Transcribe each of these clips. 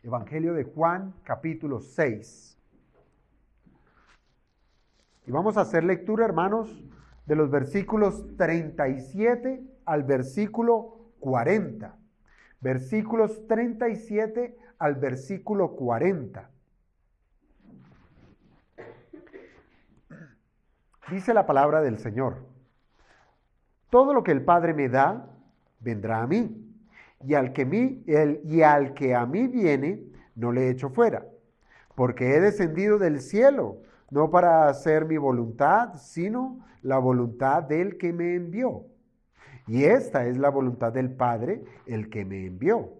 Evangelio de Juan, capítulo 6. Y vamos a hacer lectura, hermanos, de los versículos 37 al versículo 40. Versículos 37 al versículo 40. Dice la palabra del Señor: todo lo que el Padre me da, vendrá a mí. Y al que a mí viene, no le echo fuera, porque he descendido del cielo, no para hacer mi voluntad, sino la voluntad del que me envió. Y esta es la voluntad del Padre, el que me envió,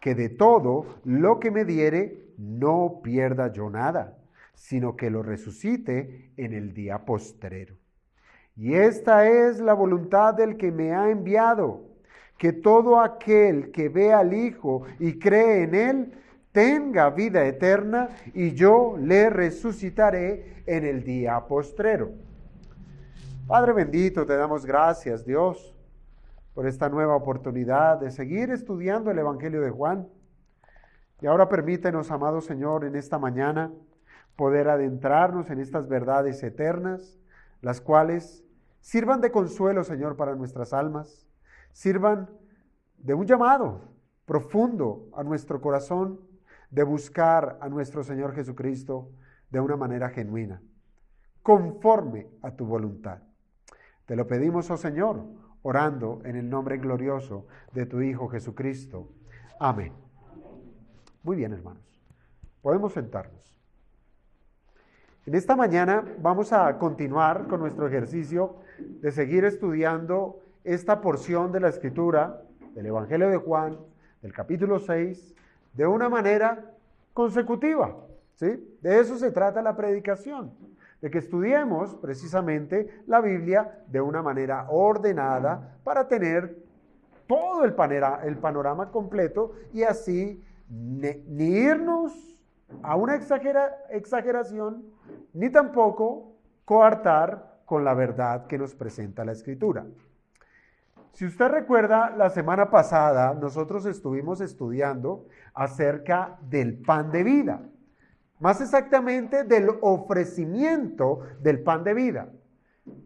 que de todo lo que me diere, no pierda yo nada, sino que lo resucite en el día postrero. Y esta es la voluntad del que me ha enviado, que todo aquel que ve al Hijo y cree en Él, tenga vida eterna, y yo le resucitaré en el día postrero. Padre bendito, te damos gracias, Dios, por esta nueva oportunidad de seguir estudiando el Evangelio de Juan. Y ahora permítenos, amado Señor, en esta mañana, poder adentrarnos en estas verdades eternas, las cuales sirvan de consuelo, Señor, para nuestras almas. Sirvan de un llamado profundo a nuestro corazón de buscar a nuestro Señor Jesucristo de una manera genuina, conforme a tu voluntad. Te lo pedimos, oh Señor, orando en el nombre glorioso de tu Hijo Jesucristo. Amén. Muy bien, hermanos. Podemos sentarnos. En esta mañana vamos a continuar con nuestro ejercicio de seguir estudiando esta porción de la Escritura, del Evangelio de Juan, del capítulo 6, de una manera consecutiva, ¿sí? De eso se trata la predicación, de que estudiemos precisamente la Biblia de una manera ordenada para tener todo el panorama completo y así ni irnos a una exageración, ni tampoco coartar con la verdad que nos presenta la Escritura. Si usted recuerda, la semana pasada nosotros estuvimos estudiando acerca del pan de vida, más exactamente del ofrecimiento del pan de vida,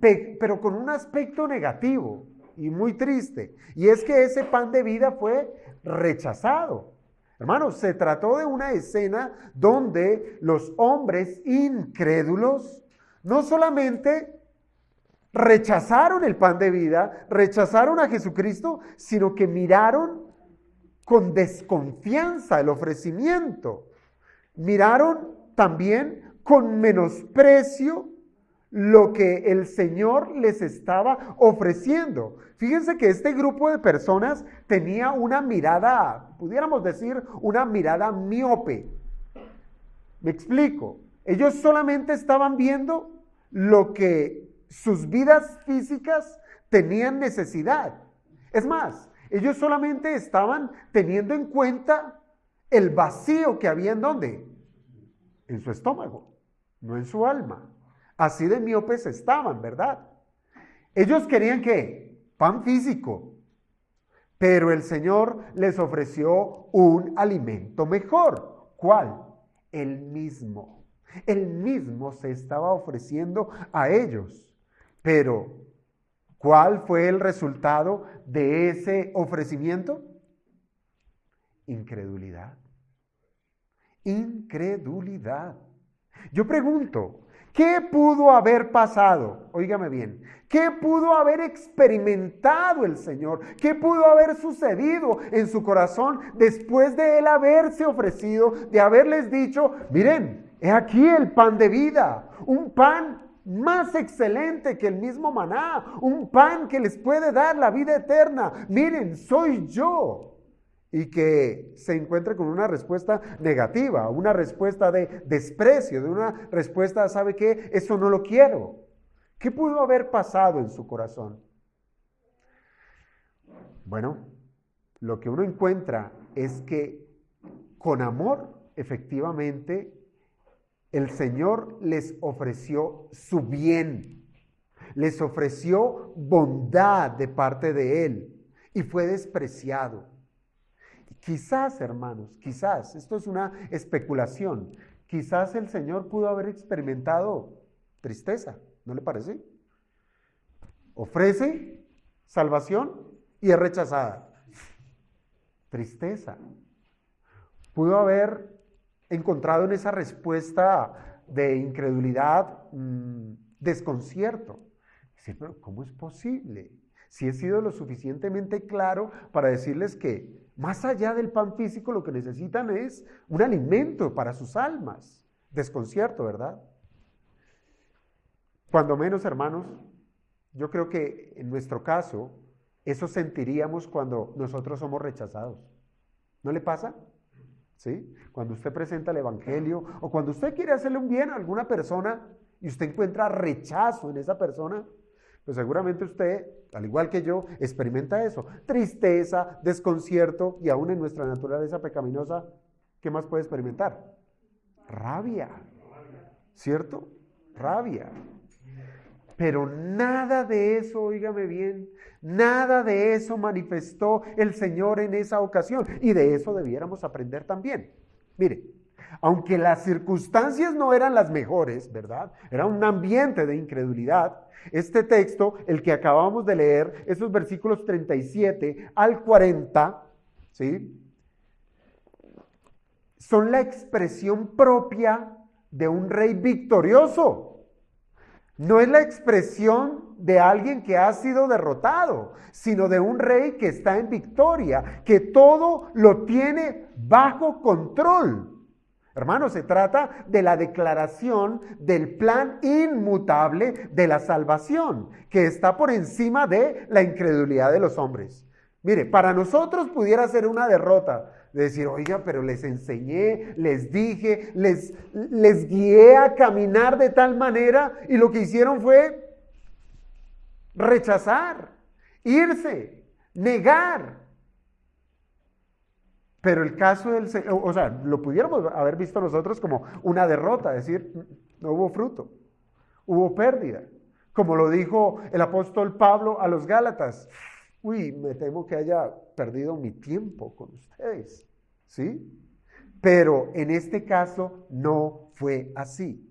pero con un aspecto negativo y muy triste, y es que ese pan de vida fue rechazado. Hermanos, se trató de una escena donde los hombres incrédulos no solamente rechazaron el pan de vida, rechazaron a Jesucristo, sino que miraron con desconfianza el ofrecimiento. Miraron también con menosprecio lo que el Señor les estaba ofreciendo. Fíjense que este grupo de personas tenía una mirada, pudiéramos decir, una mirada miope. Me explico. Ellos solamente estaban viendo lo que sus vidas físicas tenían necesidad. Es más, ellos solamente estaban teniendo en cuenta el vacío que había ¿en dónde? En su estómago, no en su alma. Así de miopes estaban, ¿verdad? Ellos querían ¿qué? Pan físico. Pero el Señor les ofreció un alimento mejor. ¿Cuál? El mismo. El mismo se estaba ofreciendo a ellos. Pero, ¿cuál fue el resultado de ese ofrecimiento? Incredulidad. Incredulidad. Yo pregunto, ¿qué pudo haber pasado? Óigame bien, ¿qué pudo haber experimentado el Señor? ¿Qué pudo haber sucedido en su corazón después de él haberse ofrecido, de haberles dicho, miren, he aquí el pan de vida, un pan más excelente que el mismo maná, un pan que les puede dar la vida eterna. Miren, soy yo. Y que se encuentre con una respuesta negativa, una respuesta de desprecio, de una respuesta, ¿sabe qué? Eso no lo quiero. ¿Qué pudo haber pasado en su corazón? Bueno, lo que uno encuentra es que con amor, efectivamente, el Señor les ofreció su bien. les ofreció bondad de parte de Él y fue despreciado. Quizás, hermanos, quizás, esto es una especulación, quizás el Señor pudo haber experimentado tristeza, ¿no le parece? Ofrece salvación y es rechazada. Tristeza. Pudo haber encontrado en esa respuesta de incredulidad, desconcierto. Decir, pero ¿cómo es posible? Si he sido lo suficientemente claro para decirles que más allá del pan físico lo que necesitan es un alimento para sus almas. Desconcierto, ¿verdad? Cuando menos, hermanos, yo creo que en nuestro caso, eso sentiríamos cuando nosotros somos rechazados. ¿No le pasa? ¿Sí? Cuando usted presenta el evangelio o cuando usted quiere hacerle un bien a alguna persona y usted encuentra rechazo en esa persona, pues seguramente usted, al igual que yo, experimenta eso. Tristeza, desconcierto y aún en nuestra naturaleza pecaminosa, ¿qué más puede experimentar? Rabia. ¿Cierto? Rabia. Pero nada de eso, óigame bien, nada de eso manifestó el Señor en esa ocasión. Y de eso debiéramos aprender también. Mire, aunque las circunstancias no eran las mejores, ¿verdad? Era un ambiente de incredulidad. Este texto, el que acabamos de leer, esos versículos 37 al 40, ¿sí? Son la expresión propia de un rey victorioso. No es la expresión de alguien que ha sido derrotado, sino de un rey que está en victoria, que todo lo tiene bajo control. Hermanos, se trata de la declaración del plan inmutable de la salvación, que está por encima de la incredulidad de los hombres. Mire, para nosotros pudiera ser una derrota, de decir, oiga, pero les enseñé, les dije, les guié a caminar de tal manera y lo que hicieron fue rechazar, irse, negar. Pero el caso del Señor, o sea, lo pudiéramos haber visto nosotros como una derrota, es decir, no hubo fruto, hubo pérdida. Como lo dijo el apóstol Pablo a los Gálatas, uy, me temo que haya perdido mi tiempo con ustedes, ¿sí? Pero en este caso no fue así.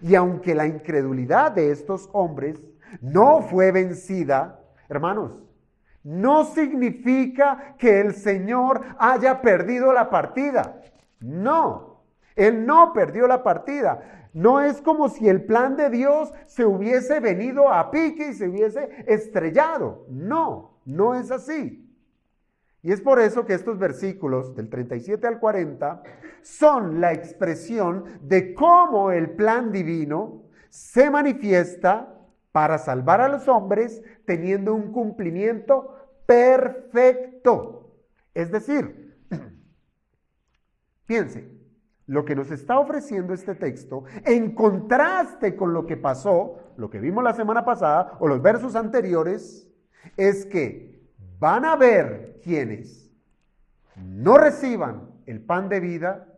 Y aunque la incredulidad de estos hombres no fue vencida, hermanos, no significa que el Señor haya perdido la partida. No, Él no perdió la partida. No es como si el plan de Dios se hubiese venido a pique y se hubiese estrellado. No, no es así. Y es por eso que estos versículos del 37 al 40 son la expresión de cómo el plan divino se manifiesta para salvar a los hombres teniendo un cumplimiento perfecto. Es decir, piense, lo que nos está ofreciendo este texto, en contraste con lo que pasó, lo que vimos la semana pasada o los versos anteriores, es que van a haber quienes no reciban el pan de vida,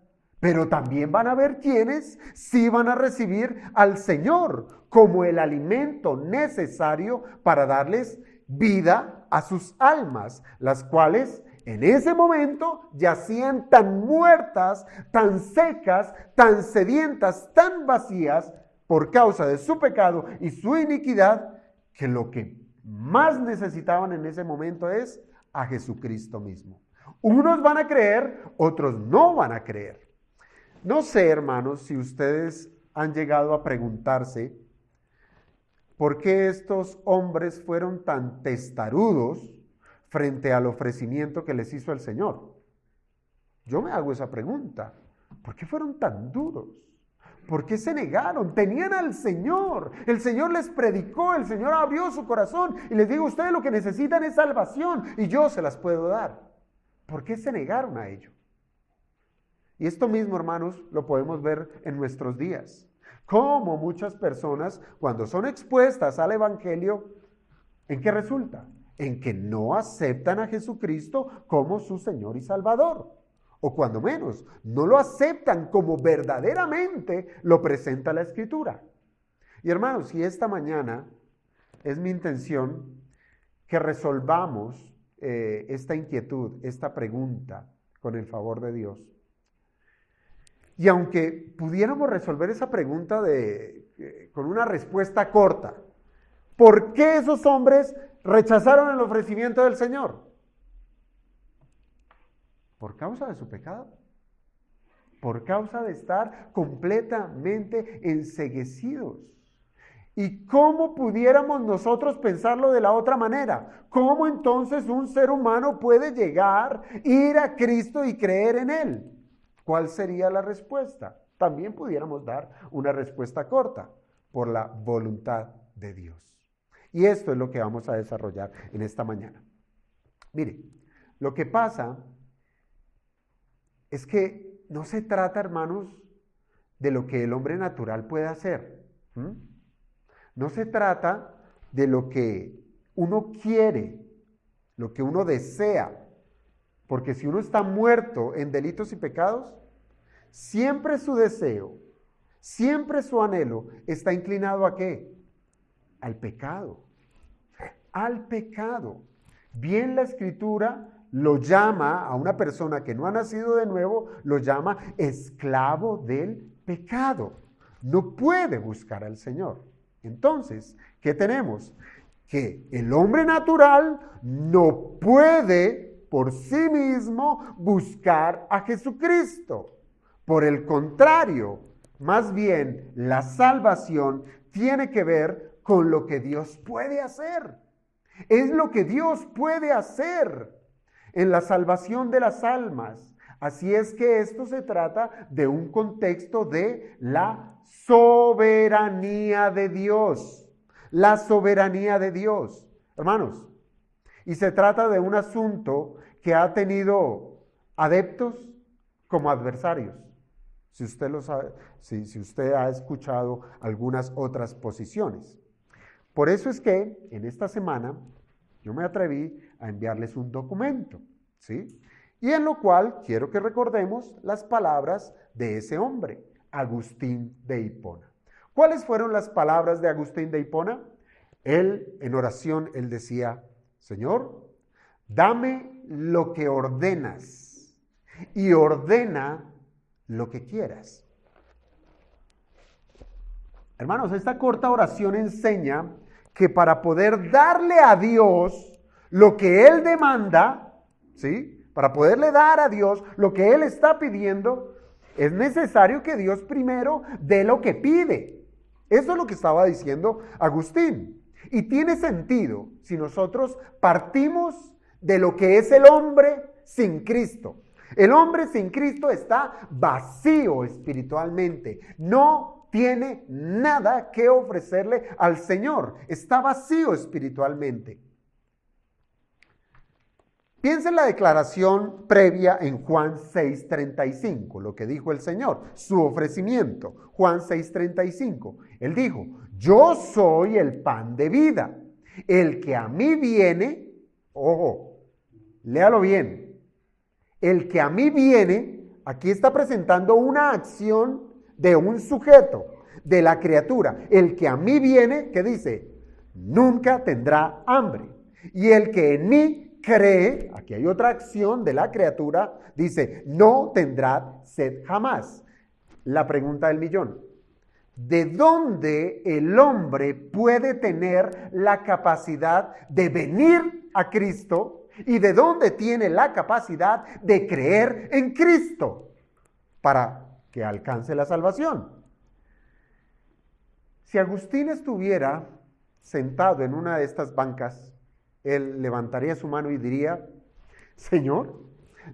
pero también van a haber quienes sí van a recibir al Señor como el alimento necesario para darles vida a sus almas, las cuales en ese momento yacían tan muertas, tan secas, tan sedientas, tan vacías por causa de su pecado y su iniquidad, que lo que más necesitaban en ese momento es a Jesucristo mismo. Unos van a creer, otros no van a creer. No sé, hermanos, si ustedes han llegado a preguntarse por qué estos hombres fueron tan testarudos frente al ofrecimiento que les hizo el Señor. Yo me hago esa pregunta. ¿Por qué fueron tan duros? ¿Por qué se negaron? Tenían al Señor. El Señor les predicó, el Señor abrió su corazón y les dijo, ustedes lo que necesitan es salvación y yo se las puedo dar. ¿Por qué se negaron a ello? Y esto mismo, hermanos, lo podemos ver en nuestros días. Cómo muchas personas, cuando son expuestas al Evangelio, ¿en qué resulta? En que no aceptan a Jesucristo como su Señor y Salvador. O cuando menos, no lo aceptan como verdaderamente lo presenta la Escritura. Y hermanos, si esta mañana es mi intención que resolvamos esta inquietud, esta pregunta, con el favor de Dios. Y aunque pudiéramos resolver esa pregunta con una respuesta corta, ¿por qué esos hombres rechazaron el ofrecimiento del Señor? Por causa de su pecado. Por causa de estar completamente enceguecidos. ¿Y cómo pudiéramos nosotros pensarlo de la otra manera? ¿Cómo entonces un ser humano puede llegar, ir a Cristo y creer en Él? ¿Cuál sería la respuesta? También pudiéramos dar una respuesta corta: por la voluntad de Dios. Y esto es lo que vamos a desarrollar en esta mañana. Mire, lo que pasa es que no se trata, hermanos, de lo que el hombre natural puede hacer. No se trata de lo que uno quiere, lo que uno desea. Porque si uno está muerto en delitos y pecados, siempre su deseo, siempre su anhelo está inclinado ¿a qué? Al pecado. Al pecado. Bien, la Escritura lo llama a una persona que no ha nacido de nuevo, lo llama esclavo del pecado. No puede buscar al Señor. Entonces, ¿qué tenemos? Que el hombre natural no puede por sí mismo buscar a Jesucristo. Por el contrario, más bien la salvación tiene que ver con lo que Dios puede hacer. Es lo que Dios puede hacer en la salvación de las almas. Así es que esto se trata de un contexto de la soberanía de Dios. La soberanía de Dios. Hermanos, y se trata de un asunto que ha tenido adeptos como adversarios. Si usted lo sabe, si usted ha escuchado algunas otras posiciones. Por eso es que en esta semana yo me atreví a enviarles un documento, ¿sí? Y en lo cual quiero que recordemos las palabras de ese hombre, Agustín de Hipona. ¿Cuáles fueron las palabras de Agustín de Hipona? Él, en oración, él decía: Señor, dame lo que ordenas y ordena lo que quieras. Hermanos, esta corta oración enseña que para poder darle a Dios lo que Él demanda, ¿sí? Para poderle dar a Dios lo que Él está pidiendo, es necesario que Dios primero dé lo que pide. Eso es lo que estaba diciendo Agustín. Y tiene sentido si nosotros partimos de lo que es el hombre sin Cristo. El hombre sin Cristo está vacío espiritualmente. No tiene nada que ofrecerle al Señor. Está vacío espiritualmente. Piensa en la declaración previa en Juan 6:35, lo que dijo el Señor, su ofrecimiento. Juan 6:35. Él dijo: yo soy el pan de vida. El que a mí viene, ojo, léalo bien. El que a mí viene, aquí está presentando una acción de un sujeto, de la criatura. El que a mí viene, ¿qué dice? Nunca tendrá hambre. Y el que en mí cree, aquí hay otra acción de la criatura, dice, no tendrá sed jamás. La pregunta del millón: ¿de dónde el hombre puede tener la capacidad de venir a Cristo? ¿Y de dónde tiene la capacidad de creer en Cristo para que alcance la salvación? Si Agustín estuviera sentado en una de estas bancas, él levantaría su mano y diría: Señor,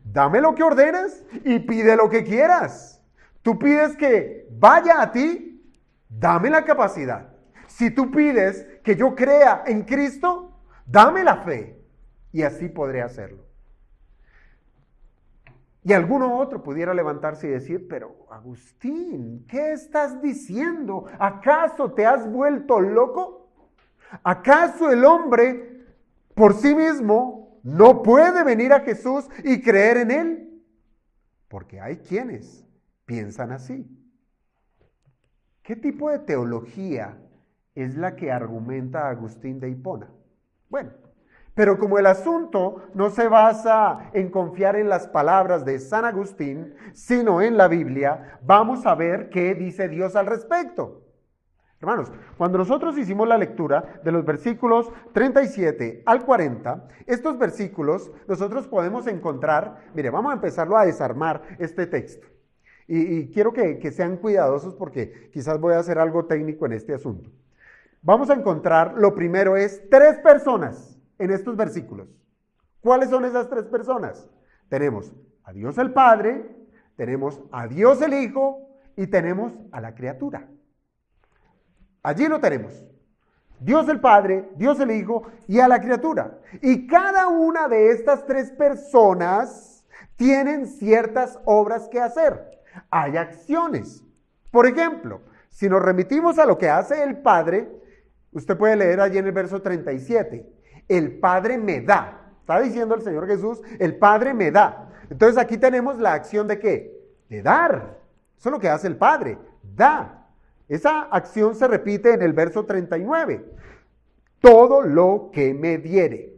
dame lo que ordenas y pide lo que quieras. Tú pides que vaya a ti, dame la capacidad. Si tú pides que yo crea en Cristo, dame la fe. Y así podré hacerlo. Y alguno otro pudiera levantarse y decir: pero Agustín, ¿qué estás diciendo? ¿Acaso te has vuelto loco? ¿Acaso el hombre por sí mismo no puede venir a Jesús y creer en Él? Porque hay quienes piensan así. ¿Qué tipo de teología es la que argumenta Agustín de Hipona. Bueno, pero como el asunto no se basa en confiar en las palabras de San Agustín, sino en la Biblia, vamos a ver qué dice Dios al respecto. Hermanos, cuando nosotros hicimos la lectura de los versículos 37 al 40, estos versículos nosotros podemos encontrar, mire, vamos a empezarlo a desarmar este texto. Y quiero que sean cuidadosos porque quizás voy a hacer algo técnico en este asunto. Vamos a encontrar, lo primero es 3 personas en estos versículos. ¿Cuáles son esas 3 personas? Tenemos a Dios el Padre, tenemos a Dios el Hijo y tenemos a la criatura. Allí lo tenemos. Dios el Padre, Dios el Hijo y a la criatura. Y cada una de estas 3 personas tienen ciertas obras que hacer. Hay acciones. Por ejemplo, si nos remitimos a lo que hace el Padre, usted puede leer allí en el verso 37. El Padre me da. Está diciendo el Señor Jesús, el Padre me da. Entonces aquí tenemos la acción de ¿qué? De dar. Eso es lo que hace el Padre. Da. Esa acción se repite en el verso 39. Todo lo que me diere.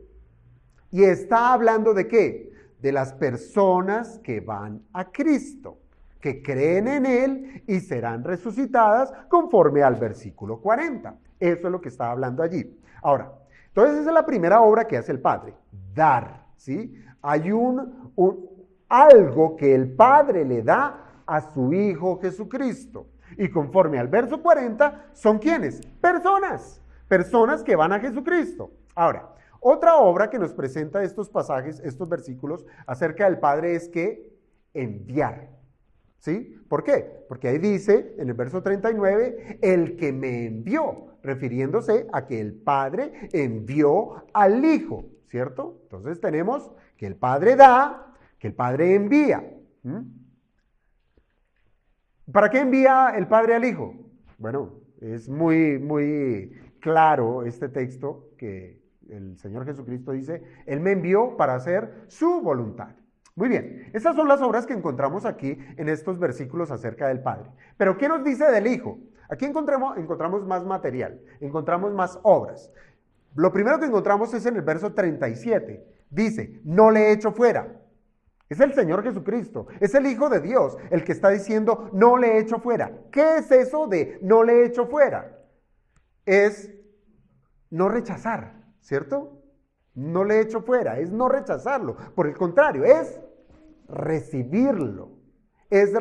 Y está hablando de ¿qué? De las personas que van a Cristo, que creen en Él y serán resucitadas conforme al versículo 40. Eso es lo que está hablando allí. Ahora, entonces esa es la primera obra que hace el Padre, dar, ¿sí? Hay algo que el Padre le da a su Hijo Jesucristo. Y conforme al verso 40, ¿son quiénes? Personas que van a Jesucristo. Ahora, otra obra que nos presenta estos pasajes, estos versículos acerca del Padre es que enviar. ¿Sí? ¿Por qué? Porque ahí dice en el verso 39, el que me envió, refiriéndose a que el Padre envió al Hijo, ¿cierto? Entonces tenemos que el Padre da, que el Padre envía. ¿Para qué envía el Padre al Hijo? Bueno, es muy claro este texto que el Señor Jesucristo dice, Él me envió para hacer su voluntad. Muy bien, esas son las obras que encontramos aquí en estos versículos acerca del Padre. Pero ¿qué nos dice del Hijo? Aquí encontramos más material, encontramos más obras. Lo primero que encontramos es en el verso 37. Dice, no le echo fuera. Es el Señor Jesucristo, es el Hijo de Dios el que está diciendo, no le echo fuera. ¿Qué es eso de no le echo fuera? Es no rechazar, ¿cierto? No le echo fuera, es no rechazarlo. Por el contrario, es recibirlo, es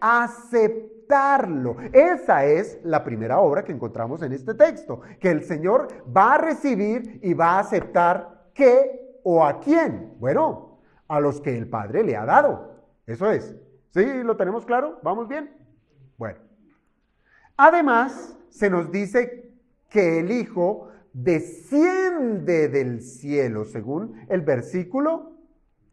aceptarlo. Esa es la primera obra que encontramos en este texto, que el Señor va a recibir y va a aceptar ¿qué o a quién? Bueno, a los que el Padre le ha dado. Eso es. ¿Sí? ¿Lo tenemos claro? ¿Vamos bien? Bueno. Además, se nos dice que el Hijo desciende del cielo, según el versículo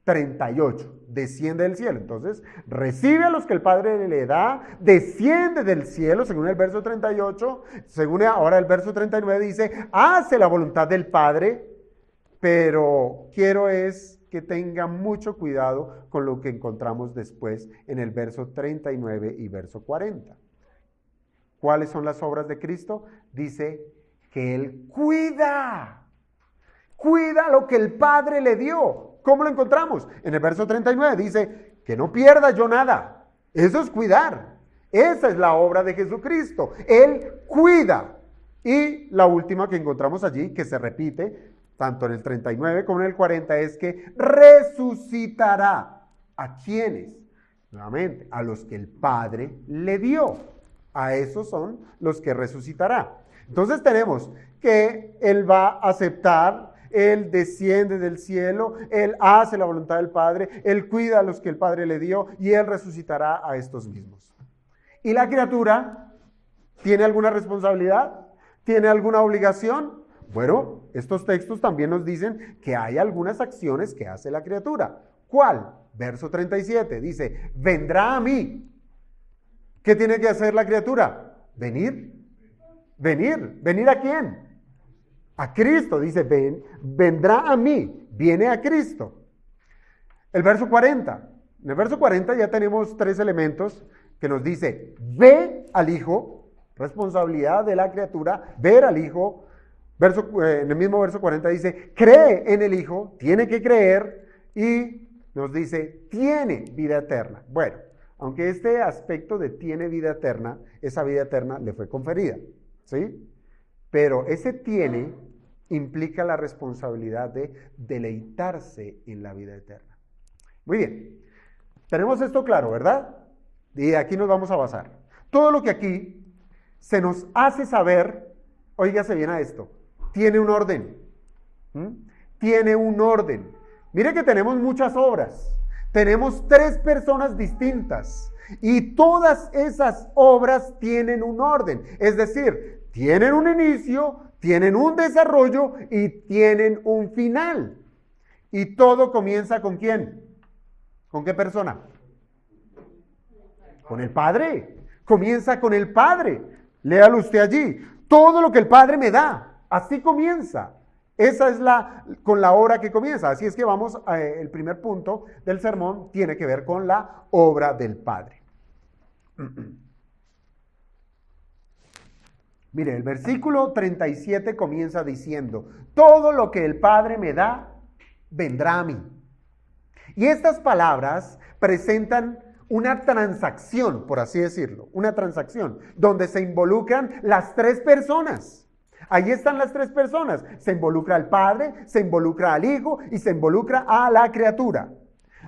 38, desciende del cielo. Entonces, recibe a los que el Padre le da, desciende del cielo, según el verso 38, según ahora el verso 39 dice, hace la voluntad del Padre, pero quiero es que tengan mucho cuidado con lo que encontramos después en el verso 39 y verso 40. ¿Cuáles son las obras de Cristo? Dice que Él cuida lo que el Padre le dio. ¿Cómo lo encontramos? En el verso 39 dice que no pierda yo nada. Eso es cuidar. Esa es la obra de Jesucristo. Él cuida. Y la última que encontramos allí, que se repite tanto en el 39 como en el 40, es que resucitará. ¿A quiénes? Nuevamente, a los que el Padre le dio. A esos son los que resucitará. Entonces tenemos que Él va a aceptar, Él desciende del cielo, Él hace la voluntad del Padre, Él cuida a los que el Padre le dio y Él resucitará a estos mismos. ¿Y la criatura tiene alguna responsabilidad? ¿Tiene alguna obligación? Bueno, estos textos también nos dicen que hay algunas acciones que hace la criatura. ¿Cuál? Verso 37 dice, vendrá a mí. ¿Qué tiene que hacer la criatura? Venir. ¿Venir a quién? A Cristo, dice, vendrá a mí, viene a Cristo. El verso 40. En el verso 40 ya tenemos 3 elementos que nos dice, ve al Hijo, Responsabilidad de la criatura, ver al Hijo. En el mismo verso 40 dice, cree en el Hijo, tiene que creer, y nos dice, tiene vida eterna. Bueno, aunque este aspecto de tiene vida eterna, esa vida eterna le fue conferida, ¿sí? Pero ese tiene implica la responsabilidad de deleitarse en la vida eterna. Muy bien, tenemos esto claro, ¿verdad? Y de aquí nos vamos a basar. Todo lo que aquí se nos hace saber, óigase bien a esto, tiene un orden. Tiene un orden. Mire que tenemos muchas obras. Tenemos 3 personas distintas. Y todas esas obras tienen un orden. Es decir, tienen un inicio, tienen un desarrollo y tienen un final. Y todo comienza ¿con quién? ¿Con qué persona? Con el Padre. Comienza con el Padre. Léalo usted allí. Todo lo que el Padre me da. Así comienza. Esa es con la obra que comienza. Así es que vamos, el primer punto del sermón tiene que ver con la obra del Padre. Mire, el versículo 37 comienza diciendo, todo lo que el Padre me da, vendrá a mí. Y estas palabras presentan una transacción, por así decirlo, una transacción, donde se involucran las 3 personas. Ahí están las 3 personas. Se involucra al Padre, se involucra al Hijo y se involucra a la criatura.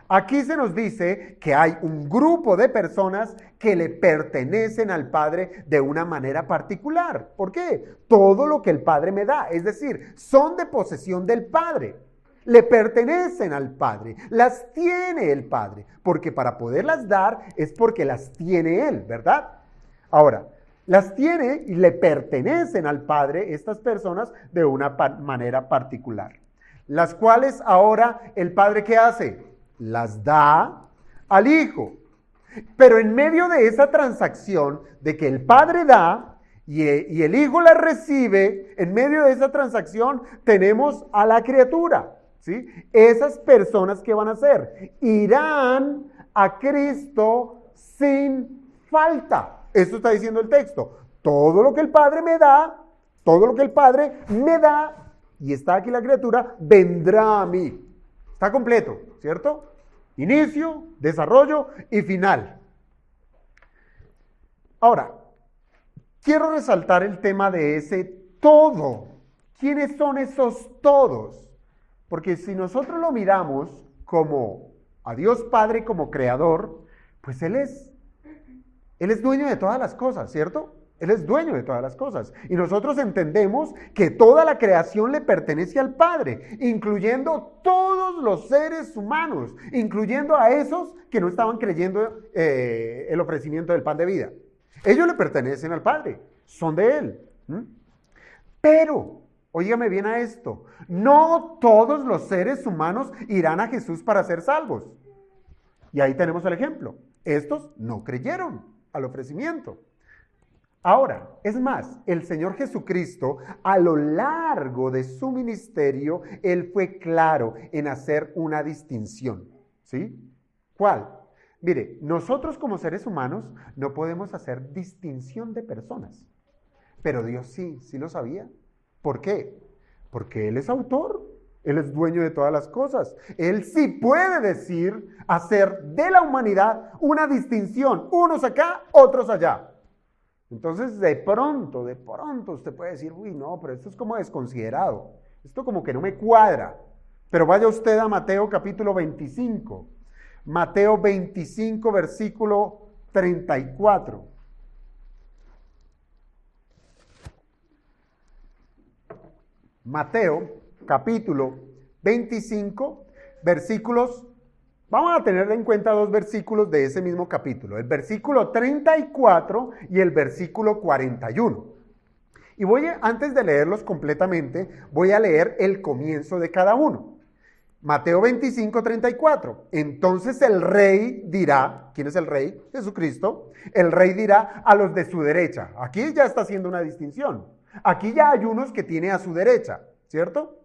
Aquí se nos dice que hay un grupo de personas que le pertenecen al Padre de una manera particular. ¿Por qué? Todo lo que el Padre me da, es decir, son de posesión del Padre. Le pertenecen al Padre, las tiene el Padre, porque para poderlas dar es porque las tiene Él, ¿verdad? Ahora, las tiene y le pertenecen al Padre estas personas de una manera particular. Las cuales ahora el Padre ¿qué hace? Las da al Hijo. Pero en medio de esa transacción de que el Padre da y el Hijo la recibe, en medio de esa transacción tenemos a la criatura, ¿sí? Esas personas ¿qué van a hacer? Irán a Cristo sin falta. Esto está diciendo el texto. Todo lo que el Padre me da, todo lo que el Padre me da, y está aquí la criatura, vendrá a mí. Está completo, ¿cierto? Inicio, desarrollo y final. Ahora, quiero resaltar el tema de ese todo. ¿Quiénes son esos todos? Porque si nosotros lo miramos como a Dios Padre como creador, pues Él es dueño de todas las cosas, ¿cierto? Él es dueño de todas las cosas. Y nosotros entendemos que toda la creación le pertenece al Padre, incluyendo todos los seres humanos, incluyendo a esos que no estaban creyendo el ofrecimiento del pan de vida. Ellos le pertenecen al Padre, son de Él. Pero, óigame bien a esto, no todos los seres humanos irán a Jesús para ser salvos. Y ahí tenemos el ejemplo. Estos no creyeron al ofrecimiento. Ahora, es más, el Señor Jesucristo, a lo largo de su ministerio, Él fue claro en hacer una distinción, ¿sí? ¿Cuál? Mire, nosotros como seres humanos no podemos hacer distinción de personas, pero Dios sí lo sabía. ¿Por qué? Porque Él es autor, Él es dueño de todas las cosas. Él sí puede decir, hacer de la humanidad una distinción, unos acá, otros allá. Entonces, de pronto usted puede decir, uy, no, pero esto es como desconsiderado. Esto como que no me cuadra. Pero vaya usted a Mateo capítulo 25. Mateo 25, versículo 34. Mateo capítulo 25, versículos. Vamos a tener en cuenta 2 versículos de ese mismo capítulo, el versículo 34 y el versículo 41. Y antes de leerlos completamente, voy a leer el comienzo de cada uno. Mateo 25, 34. Entonces el rey dirá, ¿quién es el rey? Jesucristo. El rey dirá a los de su derecha. Aquí ya está haciendo una distinción. Aquí ya hay unos que tiene a su derecha, ¿cierto?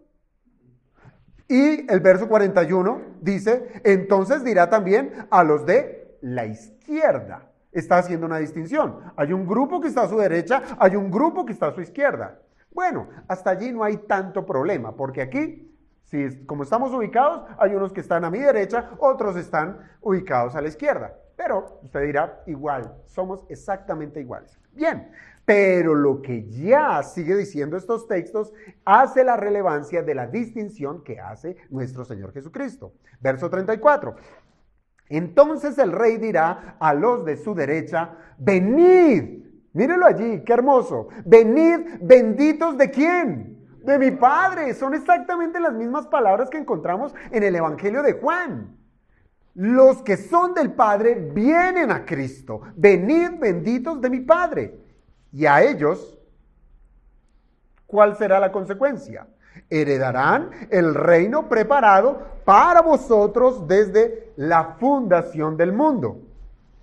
Y el verso 41 dice, entonces dirá también a los de la izquierda. está haciendo una distinción. Hay un grupo que está a su derecha, hay un grupo que está a su izquierda. Bueno, hasta allí no hay tanto problema, porque aquí, como estamos ubicados, hay unos que están a mi derecha, otros están ubicados a la izquierda. Pero usted dirá, igual, somos exactamente iguales. Bien, pero lo que ya sigue diciendo estos textos hace la relevancia de la distinción que hace nuestro Señor Jesucristo. Verso 34. Entonces el rey dirá a los de su derecha, venid, mírenlo allí, qué hermoso, venid benditos ¿de quién? De mi Padre. Son exactamente las mismas palabras que encontramos en el Evangelio de Juan. Los que son del Padre vienen a Cristo, venid benditos de mi Padre. Y a ellos, ¿cuál será la consecuencia? Heredarán el reino preparado para vosotros desde la fundación del mundo.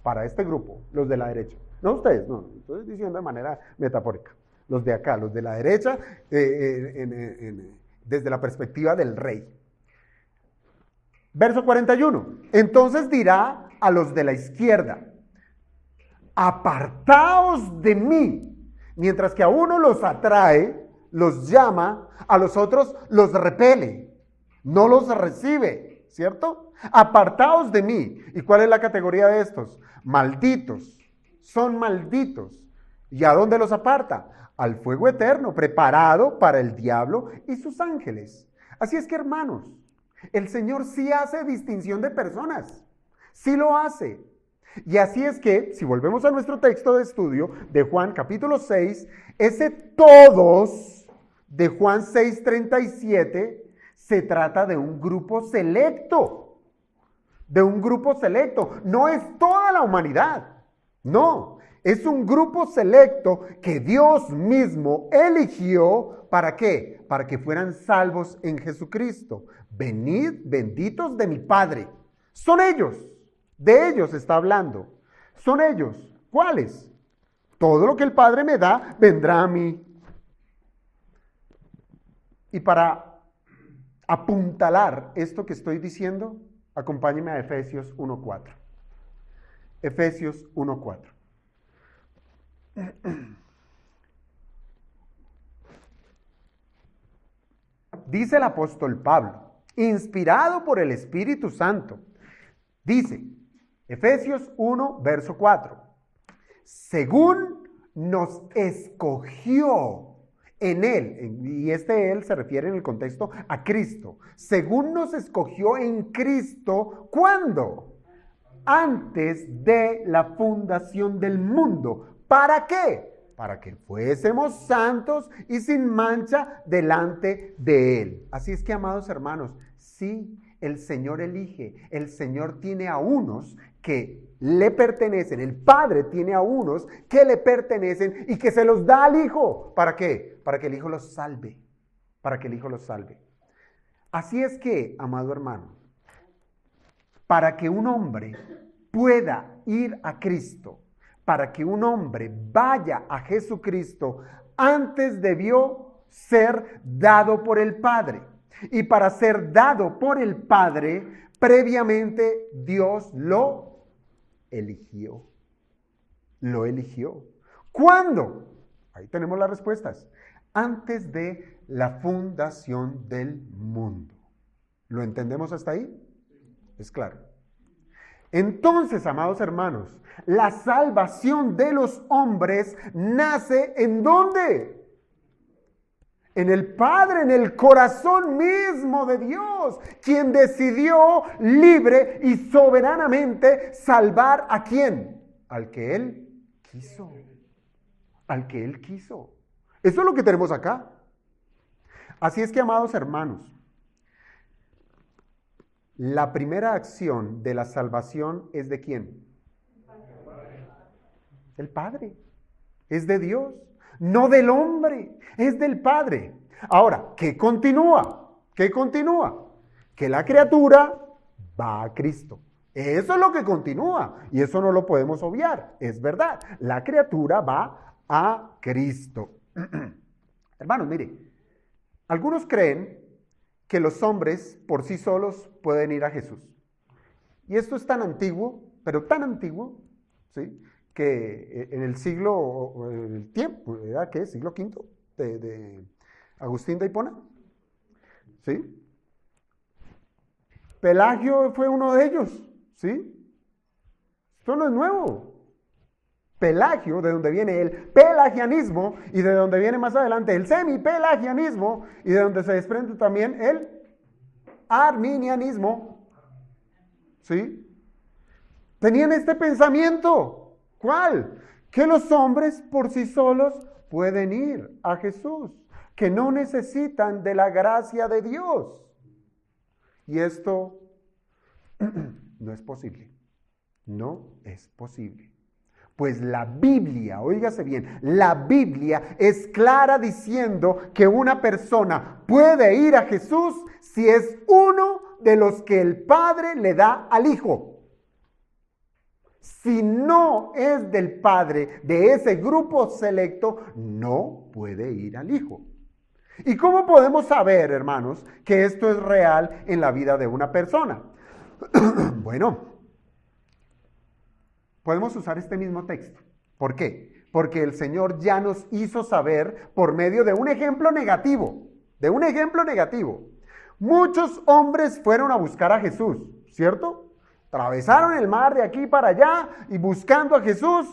Para este grupo, los de la derecha. No ustedes, no, estoy diciendo de manera metafórica. Los de acá, los de la derecha, desde la perspectiva del rey. Verso 41. Entonces dirá a los de la izquierda, apartaos de mí. Mientras que a uno los atrae, los llama, a los otros los repele, no los recibe, ¿cierto? Apartaos de mí. ¿Y cuál es la categoría de estos? Malditos, son malditos. ¿Y a dónde los aparta? Al fuego eterno, preparado para el diablo y sus ángeles. Así es que, hermanos, el Señor sí hace distinción de personas, sí lo hace. Y así es que, si volvemos a nuestro texto de estudio de Juan capítulo 6, ese todos de Juan 6:37 se trata de un grupo selecto, no es toda la humanidad, no, es un grupo selecto que Dios mismo eligió, ¿para qué? Para que fueran salvos en Jesucristo. Venid benditos de mi Padre. Son ellos, de ellos está hablando. Son ellos. ¿Cuáles? Todo lo que el Padre me da, vendrá a mí. Y para apuntalar esto que estoy diciendo, acompáñeme a Efesios 1:4. Efesios 1:4. Dice el apóstol Pablo, inspirado por el Espíritu Santo, dice, Efesios 1, verso 4, según nos escogió en Él, y Él se refiere en el contexto a Cristo, según nos escogió en Cristo, ¿cuándo? Antes de la fundación del mundo. ¿Para qué? Para que fuésemos santos y sin mancha delante de Él. Así es que, amados hermanos, sí, el Señor elige, el Señor tiene a unos que le pertenecen, el Padre tiene a unos que le pertenecen y que se los da al Hijo. ¿Para qué? Para que el Hijo los salve, para que el Hijo los salve. Así es que, amado hermano, para que un hombre pueda ir a Cristo, para que un hombre vaya a Jesucristo, antes debió ser dado por el Padre. Y para ser dado por el Padre, previamente Dios lo eligió. Lo eligió. ¿Cuándo? Ahí tenemos las respuestas. Antes de la fundación del mundo. ¿Lo entendemos hasta ahí? Es claro. Entonces, amados hermanos, la salvación de los hombres nace ¿en dónde? En el Padre, en el corazón mismo de Dios, quien decidió libre y soberanamente salvar ¿a quién? Al que Él quiso. Al que Él quiso. Eso es lo que tenemos acá. Así es que, amados hermanos, la primera acción de la salvación es ¿de quién? Del Padre. Es de Dios. No del hombre, es del Padre. Ahora, ¿qué continúa? ¿Qué continúa? Que la criatura va a Cristo. Eso es lo que continúa y eso no lo podemos obviar, es verdad. La criatura va a Cristo. Hermanos, mire, algunos creen que los hombres por sí solos pueden ir a Jesús. Y esto es tan antiguo, pero tan antiguo, ¿sí?, que en el siglo, o en el tiempo, ¿era qué? ¿Siglo V? De Agustín de Hipona. ¿Sí? Pelagio fue uno de ellos. ¿Sí? Esto no es nuevo. Pelagio, de donde viene el pelagianismo y de donde viene más adelante el semipelagianismo y de donde se desprende también el arminianismo. ¿Sí? Tenían este pensamiento. ¿Cuál? Que los hombres por sí solos pueden ir a Jesús, que no necesitan de la gracia de Dios. Y esto no es posible. No es posible. Pues la Biblia, óigase bien, la Biblia es clara diciendo que una persona puede ir a Jesús si es uno de los que el Padre le da al Hijo. Si no es del Padre, de ese grupo selecto, no puede ir al Hijo. ¿Y cómo podemos saber, hermanos, que esto es real en la vida de una persona? Bueno, podemos usar este mismo texto. ¿Por qué? Porque el Señor ya nos hizo saber por medio de un ejemplo negativo. De un ejemplo negativo. Muchos hombres fueron a buscar a Jesús, ¿cierto? Atravesaron el mar de aquí para allá y buscando a Jesús.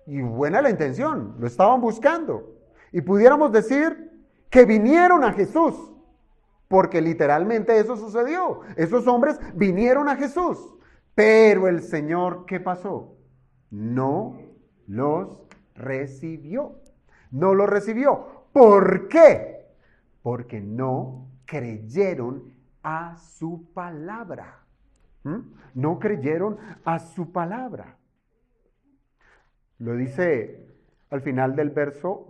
Y buena la intención, lo estaban buscando. Y pudiéramos decir que vinieron a Jesús, porque literalmente eso sucedió. Esos hombres vinieron a Jesús. Pero el Señor, ¿qué pasó? No los recibió. No los recibió. ¿Por qué? Porque no creyeron a su palabra. No creyeron a su palabra. Lo dice al final del verso,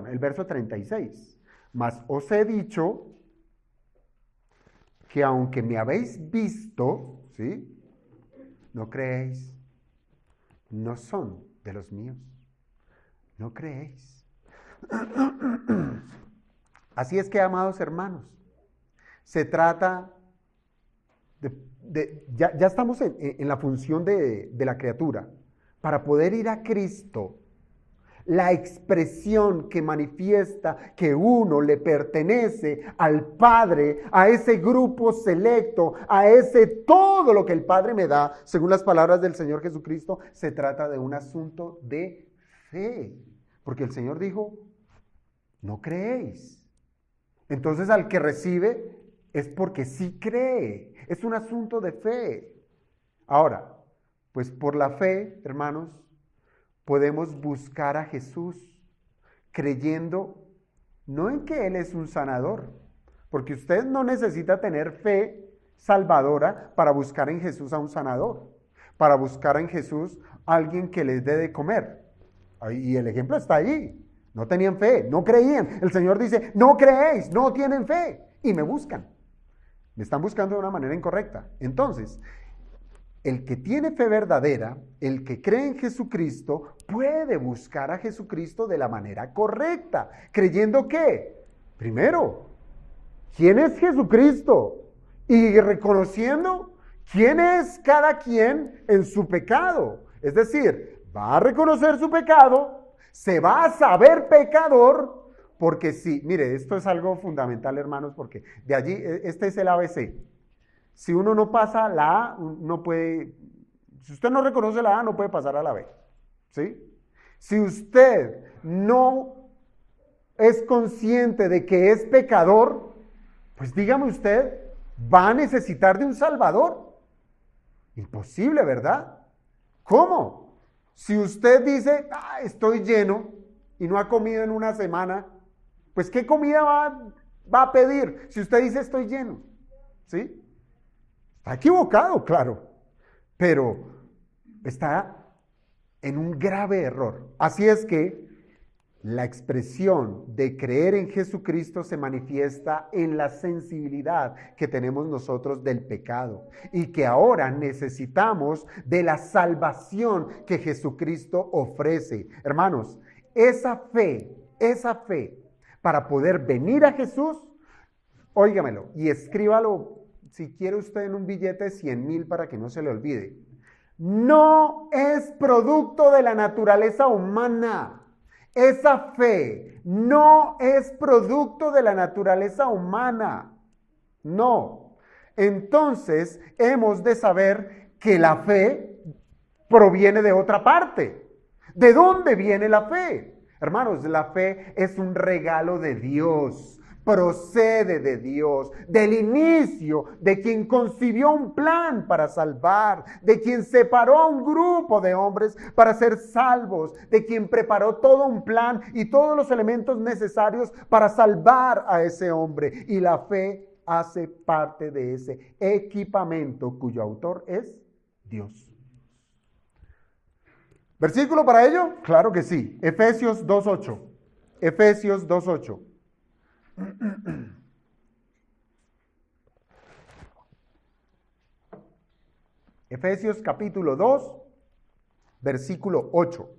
el verso 36. Mas os he dicho que aunque me habéis visto, ¿sí? No creéis. No son de los míos. No creéis. Así es que, amados hermanos, se trata ya estamos en la función de la criatura. Para poder ir a Cristo, la expresión que manifiesta que uno le pertenece al Padre, a ese grupo selecto, a ese todo lo que el Padre me da, según las palabras del Señor Jesucristo, se trata de un asunto de fe. Porque el Señor dijo, no creéis. Entonces al que recibe es porque sí cree. Es un asunto de fe. Ahora, pues por la fe, hermanos, podemos buscar a Jesús creyendo no en que Él es un sanador, porque usted no necesita tener fe salvadora para buscar en Jesús a un sanador, para buscar en Jesús a alguien que les dé de comer. Y el ejemplo está allí. No tenían fe, no creían. El Señor dice, no creéis, no tienen fe y me buscan. Me están buscando de una manera incorrecta. Entonces, el que tiene fe verdadera, el que cree en Jesucristo, puede buscar a Jesucristo de la manera correcta, creyendo que, primero, ¿quién es Jesucristo? Y reconociendo quién es cada quien en su pecado. Es decir, va a reconocer su pecado, se va a saber pecador, porque sí, mire, esto es algo fundamental, hermanos, porque de allí, este es el ABC. Si uno no pasa la A, no puede, si usted no reconoce la A, no puede pasar a la B, ¿sí? Si usted no es consciente de que es pecador, pues dígame usted, ¿va a necesitar de un Salvador? Imposible, ¿verdad? ¿Cómo? Si usted dice, estoy lleno y no ha comido en una semana, pues ¿qué comida va a pedir si usted dice estoy lleno? ¿Sí? Está equivocado, claro, pero está en un grave error. Así es que la expresión de creer en Jesucristo se manifiesta en la sensibilidad que tenemos nosotros del pecado y que ahora necesitamos de la salvación que Jesucristo ofrece. Hermanos, esa fe para poder venir a Jesús, óigamelo y escríbalo si quiere usted en un billete de 100,000 para que no se le olvide. no es producto de la naturaleza humana. Esa fe no es producto de la naturaleza humana. No. Entonces, hemos de saber que la fe proviene de otra parte. ¿De dónde viene la fe? Hermanos, la fe es un regalo de Dios. Procede de Dios, del inicio, de quien concibió un plan para salvar, de quien separó a un grupo de hombres para ser salvos, de quien preparó todo un plan y todos los elementos necesarios para salvar a ese hombre. Y la fe hace parte de ese equipamiento cuyo autor es Dios. ¿Versículo para ello? Claro que sí. Efesios 2:8. Efesios 2:8. Efesios capítulo 2, versículo 8.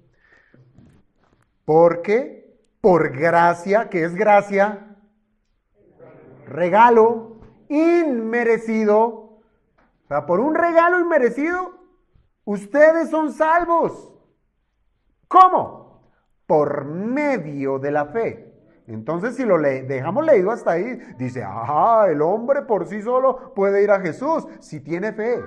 Porque por gracia, ¿qué es gracia? Regalo inmerecido. O sea, por un regalo inmerecido, ustedes son salvos. ¿Cómo? Por medio de la fe. Entonces, si lo dejamos leído hasta ahí, dice, el hombre por sí solo puede ir a Jesús si tiene fe.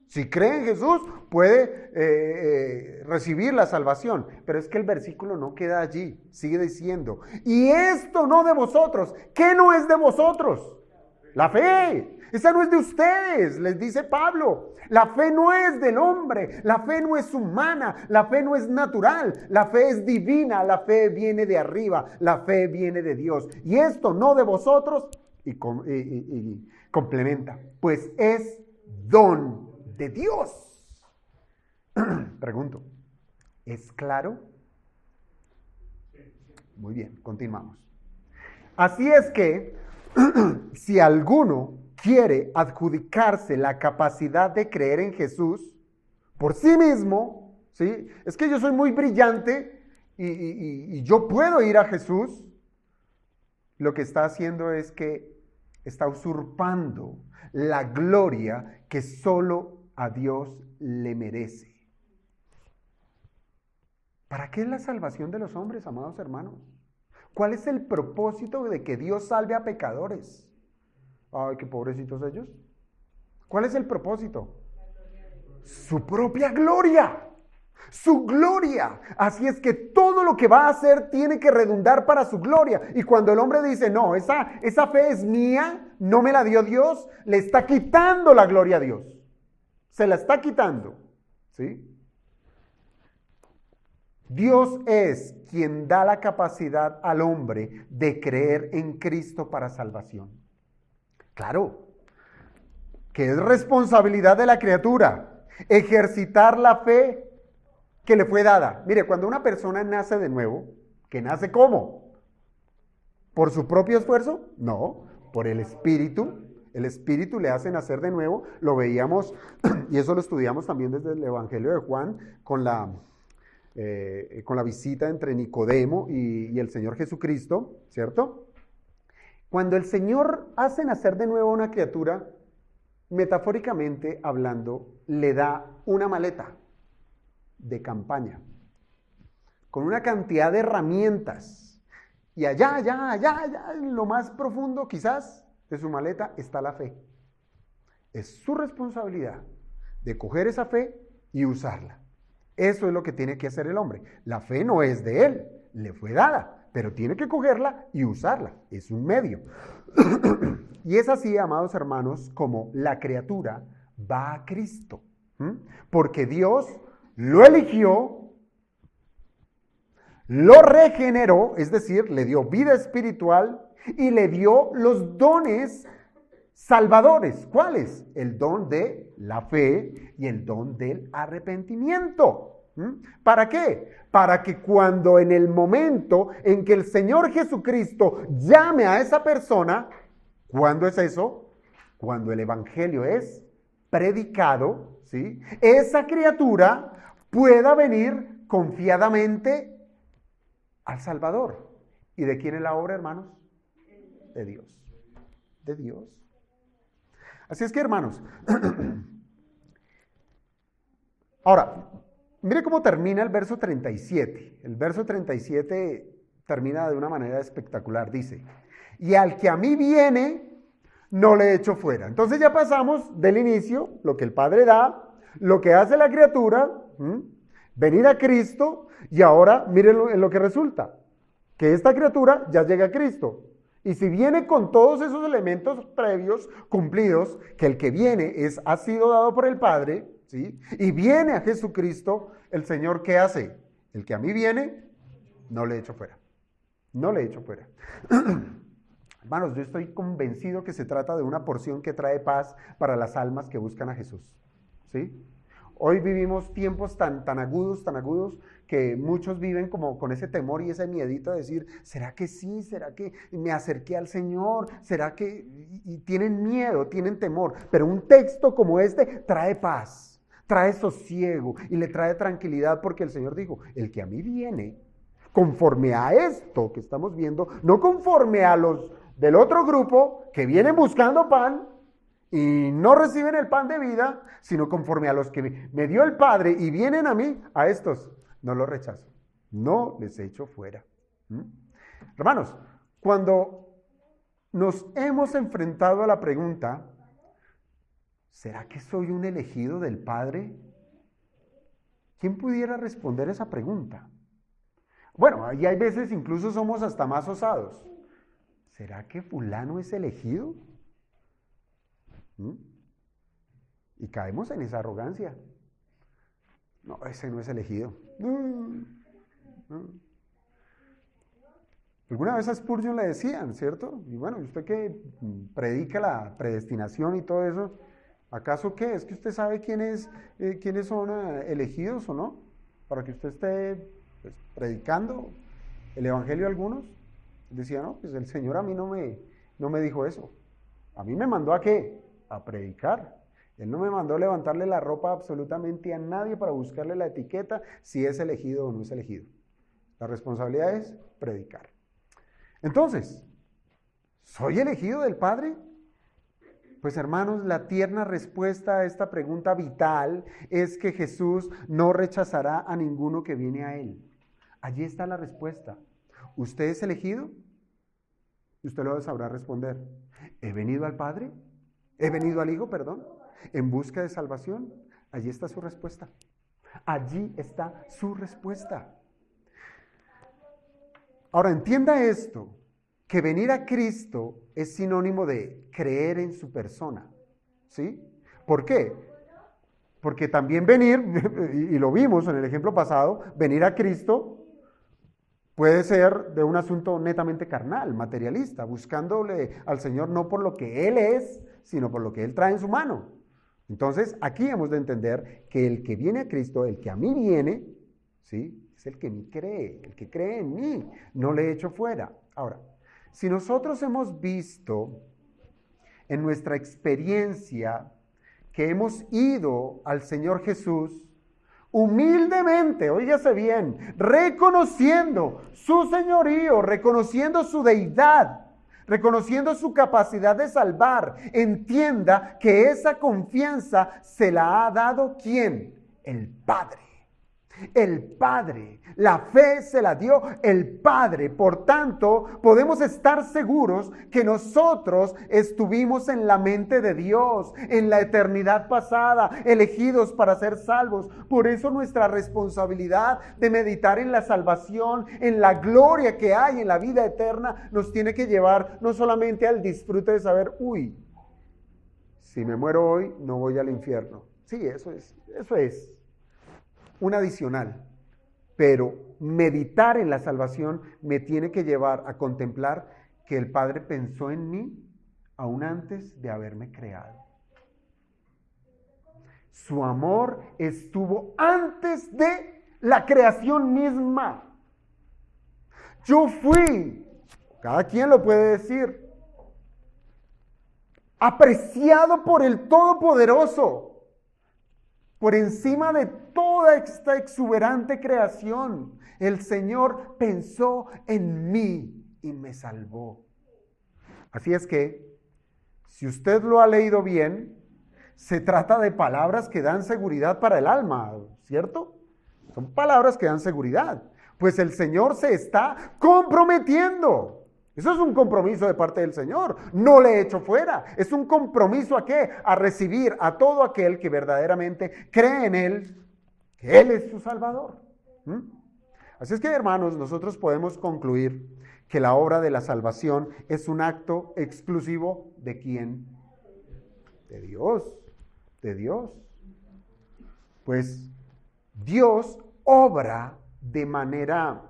Si cree en Jesús, puede recibir la salvación. Pero es que el versículo no queda allí, sigue diciendo, y esto no de vosotros. ¿Qué no es de vosotros? La fe. Esa no es de ustedes, les dice Pablo. La fe no es del hombre, la fe no es humana, la fe no es natural, la fe es divina, la fe viene de arriba, la fe viene de Dios. Y esto no de vosotros, y complementa, pues es don de Dios. Pregunto, ¿es claro? Muy bien, continuamos. Así es que, si alguno quiere adjudicarse la capacidad de creer en Jesús por sí mismo, ¿sí? Es que yo soy muy brillante y yo puedo ir a Jesús. Lo que está haciendo es que está usurpando la gloria que solo a Dios le merece. ¿Para qué es la salvación de los hombres, amados hermanos? ¿Cuál es el propósito de que Dios salve a pecadores? Ay, qué pobrecitos ellos. ¿Cuál es el propósito? Su propia gloria. Su gloria. Así es que todo lo que va a hacer tiene que redundar para su gloria. Y cuando el hombre dice, no, esa fe es mía, no me la dio Dios, le está quitando la gloria a Dios. Se la está quitando. ¿Sí? Dios es quien da la capacidad al hombre de creer en Cristo para salvación. Claro, que es responsabilidad de la criatura ejercitar la fe que le fue dada. Mire, cuando una persona nace de nuevo, ¿que nace cómo? ¿Por su propio esfuerzo? No, por el Espíritu. El Espíritu le hace nacer de nuevo. Lo veíamos, y eso lo estudiamos también desde el Evangelio de Juan, con la visita entre Nicodemo y el Señor Jesucristo, ¿cierto? Cuando el Señor hace nacer de nuevo a una criatura, metafóricamente hablando, le da una maleta de campaña, con una cantidad de herramientas. Y allá, en lo más profundo quizás de su maleta está la fe. Es su responsabilidad de coger esa fe y usarla. Eso es lo que tiene que hacer el hombre. La fe no es de él, le fue dada, pero tiene que cogerla y usarla. Es un medio. Y es así, amados hermanos, como la criatura va a Cristo. Porque Dios lo eligió, lo regeneró, es decir, le dio vida espiritual y le dio los dones salvadores. ¿Cuáles? El don de la fe y el don del arrepentimiento. ¿Para qué? Para que cuando en el momento en que el Señor Jesucristo llame a esa persona, ¿cuándo es eso? Cuando el Evangelio es predicado, ¿sí? Esa criatura pueda venir confiadamente al Salvador. ¿Y de quién es la obra, hermanos? De Dios. De Dios. Así es que, hermanos, Ahora, mire cómo termina el verso 37. El verso 37 termina de una manera espectacular. Dice, y al que a mí viene, no le echo fuera. Entonces ya pasamos del inicio, lo que el Padre da, lo que hace la criatura, venir a Cristo, y ahora miren en lo que resulta, que esta criatura ya llega a Cristo. Y si viene con todos esos elementos previos cumplidos, que el que viene ha sido dado por el Padre, ¿sí? Y viene a Jesucristo, el Señor, ¿qué hace? El que a mí viene, no le echo fuera. No le echo fuera. Hermanos, yo estoy convencido que se trata de una porción que trae paz para las almas que buscan a Jesús, ¿sí? Hoy vivimos tiempos tan agudos, que muchos viven como con ese temor y ese miedito de decir, ¿será que sí? ¿Será que me acerqué al Señor? ¿Será que...? Y tienen miedo, tienen temor. Pero un texto como este trae paz, trae sosiego y le trae tranquilidad, porque el Señor dijo, el que a mí viene, conforme a esto que estamos viendo, no conforme a los del otro grupo que vienen buscando pan y no reciben el pan de vida, sino conforme a los que me dio el Padre y vienen a mí, a estos no los rechazo, no les echo fuera. Hermanos, cuando nos hemos enfrentado a la pregunta, ¿será que soy un elegido del Padre? ¿Quién pudiera responder esa pregunta? Bueno, ahí hay veces incluso somos hasta más osados. ¿Será que fulano es elegido? Y caemos en esa arrogancia. No, ese no es elegido. Alguna vez a Spurgeon le decían, ¿cierto? Y bueno, usted que predica la predestinación y todo eso, ¿acaso qué? ¿Es que usted sabe quiénes son elegidos o no? Para que usted esté pues, predicando el evangelio a algunos. Decía, no, pues el Señor a mí no me dijo eso. A mí me mandó ¿a qué? A predicar. Él no me mandó levantarle la ropa absolutamente a nadie para buscarle la etiqueta si es elegido o no es elegido. La responsabilidad es predicar. Entonces, ¿soy elegido del Padre? Pues hermanos, la tierna respuesta a esta pregunta vital es que Jesús no rechazará a ninguno que viene a Él. Allí está la respuesta. ¿Usted es elegido? Usted lo sabrá responder. ¿He venido al Padre? ¿He venido al Hijo, perdón? ¿En busca de salvación? Allí está su respuesta. Allí está su respuesta. Ahora entienda esto, que venir a Cristo es sinónimo de creer en su persona. ¿Sí? ¿Por qué? Porque también venir, y lo vimos en el ejemplo pasado, venir a Cristo puede ser de un asunto netamente carnal, materialista, buscándole al Señor no por lo que Él es, sino por lo que Él trae en su mano. Entonces, aquí hemos de entender que el que viene a Cristo, el que a mí viene, ¿sí? Es el que me cree, el que cree en mí, no le echo fuera. Ahora, si nosotros hemos visto en nuestra experiencia que hemos ido al Señor Jesús, humildemente, óigase bien, reconociendo su señorío, reconociendo su deidad, reconociendo su capacidad de salvar, entienda que esa confianza se la ha dado ¿quién? El Padre. El Padre, la fe se la dio el Padre. Por tanto, podemos estar seguros que nosotros estuvimos en la mente de Dios, en la eternidad pasada, elegidos para ser salvos. Por eso nuestra responsabilidad de meditar en la salvación, en la gloria que hay en la vida eterna, nos tiene que llevar no solamente al disfrute de saber, uy, si me muero hoy, no voy al infierno. Sí, eso es un adicional, pero meditar en la salvación me tiene que llevar a contemplar que el Padre pensó en mí aún antes de haberme creado. Su amor estuvo antes de la creación misma. Yo fui, cada quien lo puede decir, apreciado por el Todopoderoso, por encima de toda esta exuberante creación. El Señor pensó en mí y me salvó. Así es que, si usted lo ha leído bien, se trata de palabras que dan seguridad para el alma, ¿cierto? Son palabras que dan seguridad. Pues el Señor se está comprometiendo. Eso es un compromiso de parte del Señor. No le echo fuera. Es un compromiso ¿a qué? A recibir a todo aquel que verdaderamente cree en Él, que Él es su Salvador. Así es que, hermanos, nosotros podemos concluir que la obra de la salvación es un acto exclusivo ¿de quién? De Dios. De Dios. Pues Dios obra de manera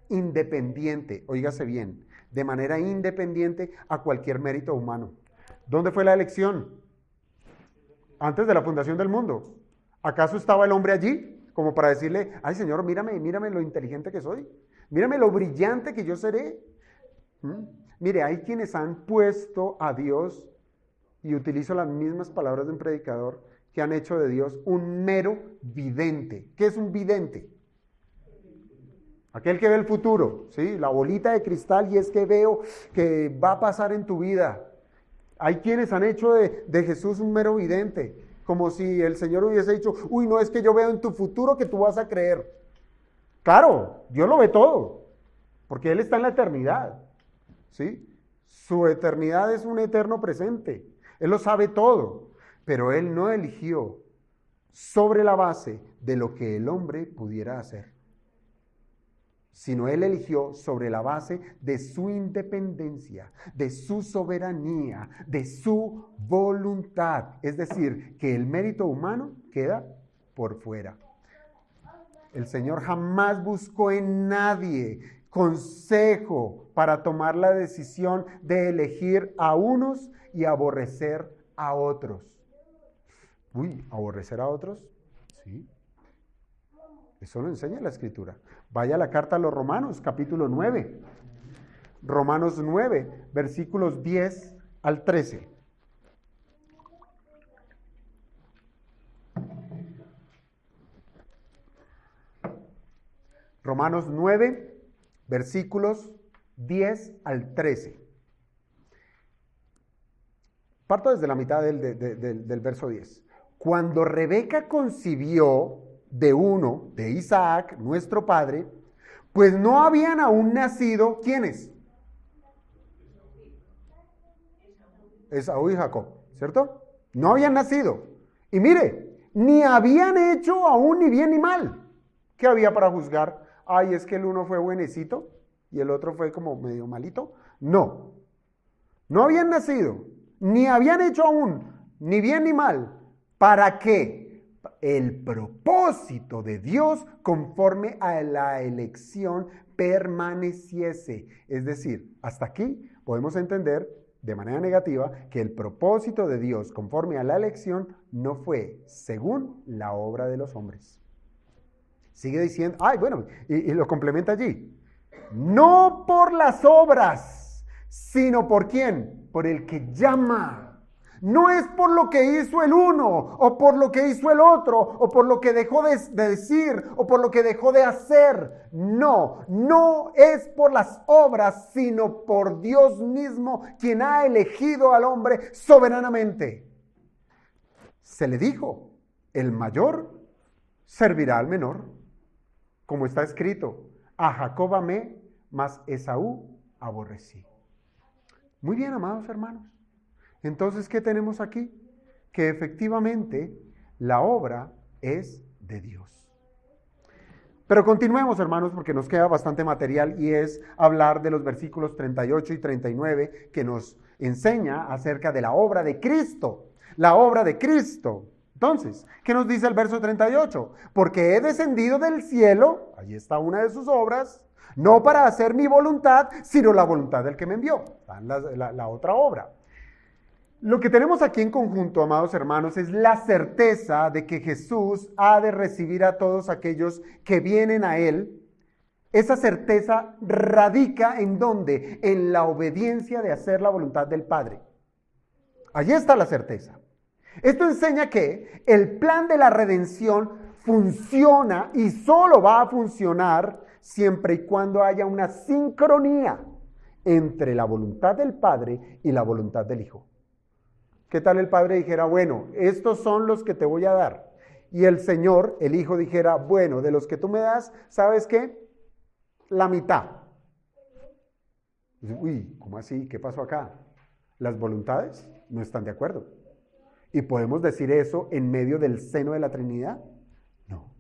independiente, óigase bien, de manera independiente a cualquier mérito humano. ¿Dónde fue la elección? Antes de la fundación del mundo. ¿Acaso estaba el hombre allí como para decirle, ay Señor, mírame lo inteligente que soy, mírame lo brillante que yo seré? Mire, hay quienes han puesto a Dios, y utilizo las mismas palabras de un predicador, que han hecho de Dios un mero vidente. ¿Qué es un vidente? Aquel que ve el futuro, ¿sí? La bolita de cristal, y es que veo que va a pasar en tu vida. Hay quienes han hecho de Jesús un mero vidente, como si el Señor hubiese dicho, uy, no, es que yo veo en tu futuro que tú vas a creer. Claro, Dios lo ve todo, porque Él está en la eternidad, ¿sí? Su eternidad es un eterno presente. Él lo sabe todo, pero Él no eligió sobre la base de lo que el hombre pudiera hacer, sino Él eligió sobre la base de su independencia, de su soberanía, de su voluntad. Es decir, que el mérito humano queda por fuera. El Señor jamás buscó en nadie consejo para tomar la decisión de elegir a unos y aborrecer a otros. Uy, ¿aborrecer a otros? Sí. Eso lo enseña la Escritura. Vaya a la carta a los Romanos, capítulo 9. Romanos 9, versículos 10 al 13. Romanos 9, versículos 10 al 13. Parto desde la mitad del verso 10. Cuando Rebeca concibió de uno, de Isaac, nuestro padre, pues no habían aún nacido, ¿quiénes? Esaú y Jacob, ¿cierto? No habían nacido. Y mire, ni habían hecho aún ni bien ni mal. ¿Qué había para juzgar? Ay, es que el uno fue buenecito y el otro fue como medio malito. No, no habían nacido, ni habían hecho aún ni bien ni mal. ¿Para qué? El propósito de Dios conforme a la elección permaneciese. Es decir, hasta aquí podemos entender de manera negativa que el propósito de Dios conforme a la elección no fue según la obra de los hombres. Sigue diciendo, y lo complementa allí. No por las obras, sino por ¿quién? Por el que llama. No es por lo que hizo el uno, o por lo que hizo el otro, o por lo que dejó de decir, o por lo que dejó de hacer. No, no es por las obras, sino por Dios mismo, quien ha elegido al hombre soberanamente. Se le dijo, el mayor servirá al menor. Como está escrito, a Jacob amé, mas Esaú aborrecí. Muy bien, amados hermanos. Entonces, ¿qué tenemos aquí? Que efectivamente la obra es de Dios. Pero continuemos, hermanos, porque nos queda bastante material y es hablar de los versículos 38 y 39 que nos enseña acerca de la obra de Cristo. La obra de Cristo. Entonces, ¿qué nos dice el verso 38? Porque he descendido del cielo, ahí está una de sus obras, no para hacer mi voluntad, sino la voluntad del que me envió. La otra obra. Lo que tenemos aquí en conjunto, amados hermanos, es la certeza de que Jesús ha de recibir a todos aquellos que vienen a Él. Esa certeza radica ¿en dónde? En la obediencia de hacer la voluntad del Padre. Allí está la certeza. Esto enseña que el plan de la redención funciona y solo va a funcionar siempre y cuando haya una sincronía entre la voluntad del Padre y la voluntad del Hijo. ¿Qué tal el padre dijera, bueno, estos son los que te voy a dar? Y el Señor, el Hijo, dijera, bueno, de los que tú me das, ¿sabes qué? La mitad. Uy, ¿cómo así? ¿Qué pasó acá? Las voluntades no están de acuerdo. ¿Y podemos decir eso en medio del seno de la Trinidad? No.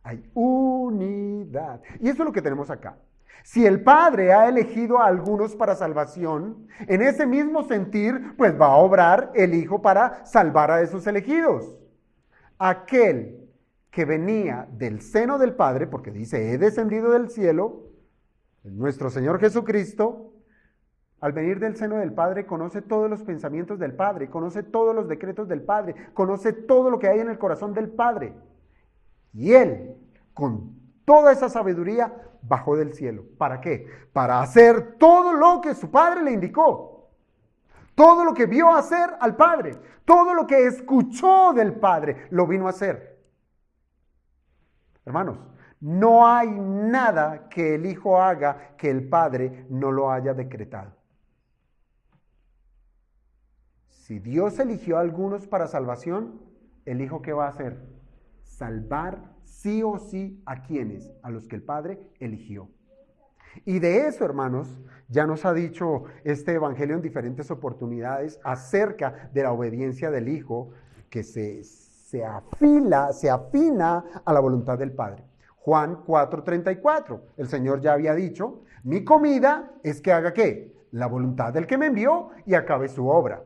Hay unidad. Y eso es lo que tenemos acá. Si el Padre ha elegido a algunos para salvación, en ese mismo sentir, pues va a obrar el Hijo para salvar a esos elegidos. Aquel que venía del seno del Padre, porque dice, he descendido del cielo, nuestro Señor Jesucristo, al venir del seno del Padre, conoce todos los pensamientos del Padre, conoce todos los decretos del Padre, conoce todo lo que hay en el corazón del Padre. Y Él, con toda esa sabiduría, bajó del cielo. ¿Para qué? Para hacer todo lo que su Padre le indicó. Todo lo que vio hacer al Padre, todo lo que escuchó del Padre, lo vino a hacer. Hermanos, no hay nada que el Hijo haga que el Padre no lo haya decretado. Si Dios eligió a algunos para salvación, ¿el Hijo qué va a hacer? Salvar sí o sí a quienes, a los que el Padre eligió. Y de eso, hermanos, ya nos ha dicho este Evangelio en diferentes oportunidades acerca de la obediencia del Hijo que se afina a la voluntad del Padre. Juan 4:34, el Señor ya había dicho, mi comida es que haga ¿qué? La voluntad del que me envió y acabe su obra.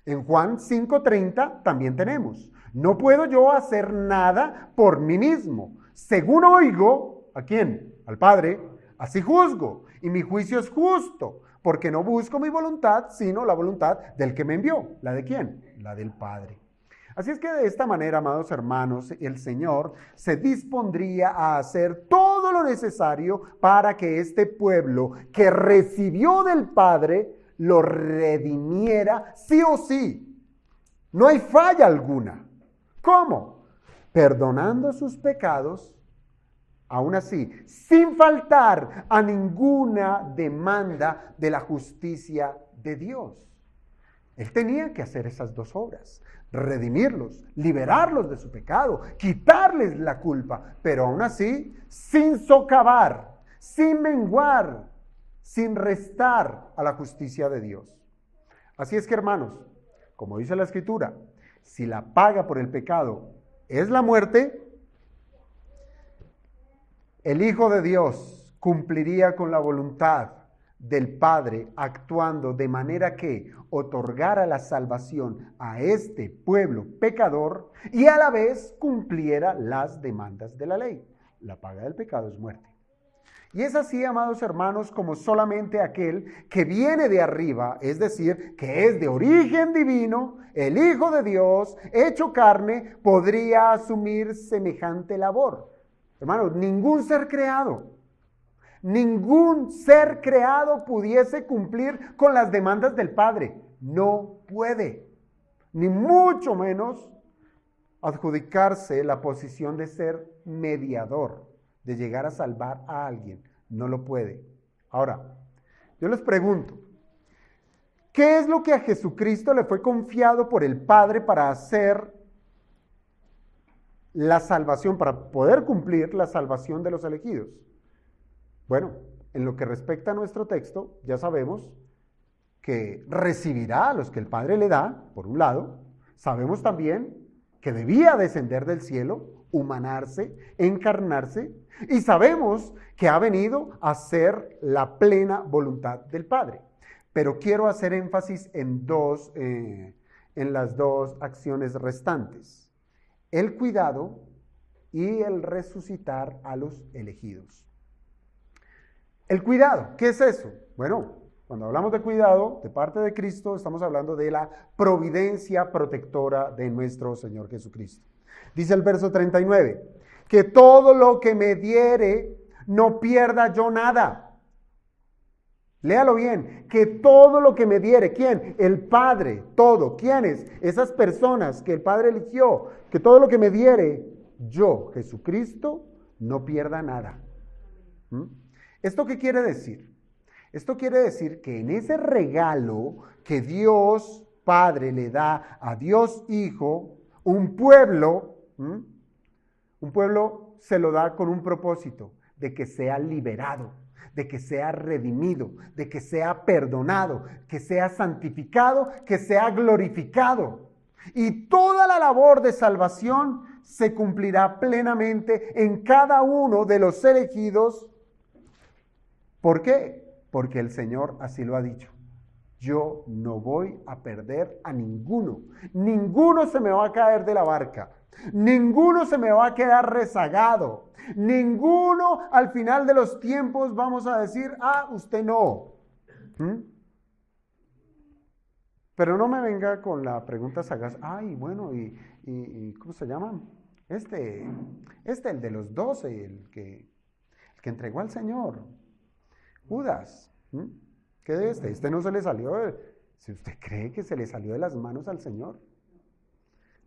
En Juan 5:30 también tenemos, no puedo yo hacer nada por mí mismo. Según oigo, ¿a quién? Al Padre, así juzgo, y mi juicio es justo, porque no busco mi voluntad, sino la voluntad del que me envió. ¿La de quién? La del Padre. Así es que de esta manera, amados hermanos, el Señor se dispondría a hacer todo lo necesario para que este pueblo que recibió del Padre lo redimiera sí o sí. No hay falla alguna. ¿Cómo? Perdonando sus pecados, aún así, sin faltar a ninguna demanda de la justicia de Dios. Él tenía que hacer esas dos obras, redimirlos, liberarlos de su pecado, quitarles la culpa, pero aún así, sin socavar, sin menguar, sin restar a la justicia de Dios. Así es que, hermanos, como dice la Escritura, si la paga por el pecado es la muerte, el Hijo de Dios cumpliría con la voluntad del Padre, actuando de manera que otorgara la salvación a este pueblo pecador y a la vez cumpliera las demandas de la ley. La paga del pecado es muerte. Y es así, amados hermanos, como solamente aquel que viene de arriba, es decir, que es de origen divino, el Hijo de Dios, hecho carne, podría asumir semejante labor. Hermanos, ningún ser creado pudiese cumplir con las demandas del Padre. No puede, ni mucho menos adjudicarse la posición de ser mediador, de llegar a salvar a alguien. No lo puede. Ahora, yo les pregunto, ¿qué es lo que a Jesucristo le fue confiado por el Padre para hacer la salvación, para poder cumplir la salvación de los elegidos? Bueno, en lo que respecta a nuestro texto, ya sabemos que recibirá a los que el Padre le da, por un lado. Sabemos también que debía descender del cielo, humanarse, encarnarse, y sabemos que ha venido a ser la plena voluntad del Padre. Pero quiero hacer énfasis en las dos acciones restantes: el cuidado y el resucitar a los elegidos. El cuidado, ¿qué es eso? Bueno, cuando hablamos de cuidado de parte de Cristo, estamos hablando de la providencia protectora de nuestro Señor Jesucristo. Dice el verso 39, que todo lo que me diere, no pierda yo nada. Léalo bien, que todo lo que me diere, ¿quién? El Padre, todo. ¿Quiénes? Esas personas que el Padre eligió, que todo lo que me diere, yo, Jesucristo, no pierda nada. ¿Esto qué quiere decir? Esto quiere decir que en ese regalo que Dios Padre le da a Dios Hijo, un pueblo se lo da con un propósito, de que sea liberado, de que sea redimido, de que sea perdonado, que sea santificado, que sea glorificado. Y toda la labor de salvación se cumplirá plenamente en cada uno de los elegidos. ¿Por qué? Porque el Señor así lo ha dicho. Yo no voy a perder a ninguno. Ninguno se me va a caer de la barca. Ninguno se me va a quedar rezagado. Ninguno al final de los tiempos vamos a decir, usted no. Pero no me venga con la pregunta sagaz. Bueno, ¿y cómo se llama? El de los 12, el que entregó al Señor. Judas. ¿Qué de este? Este no se le salió si usted cree que se le salió de las manos al Señor.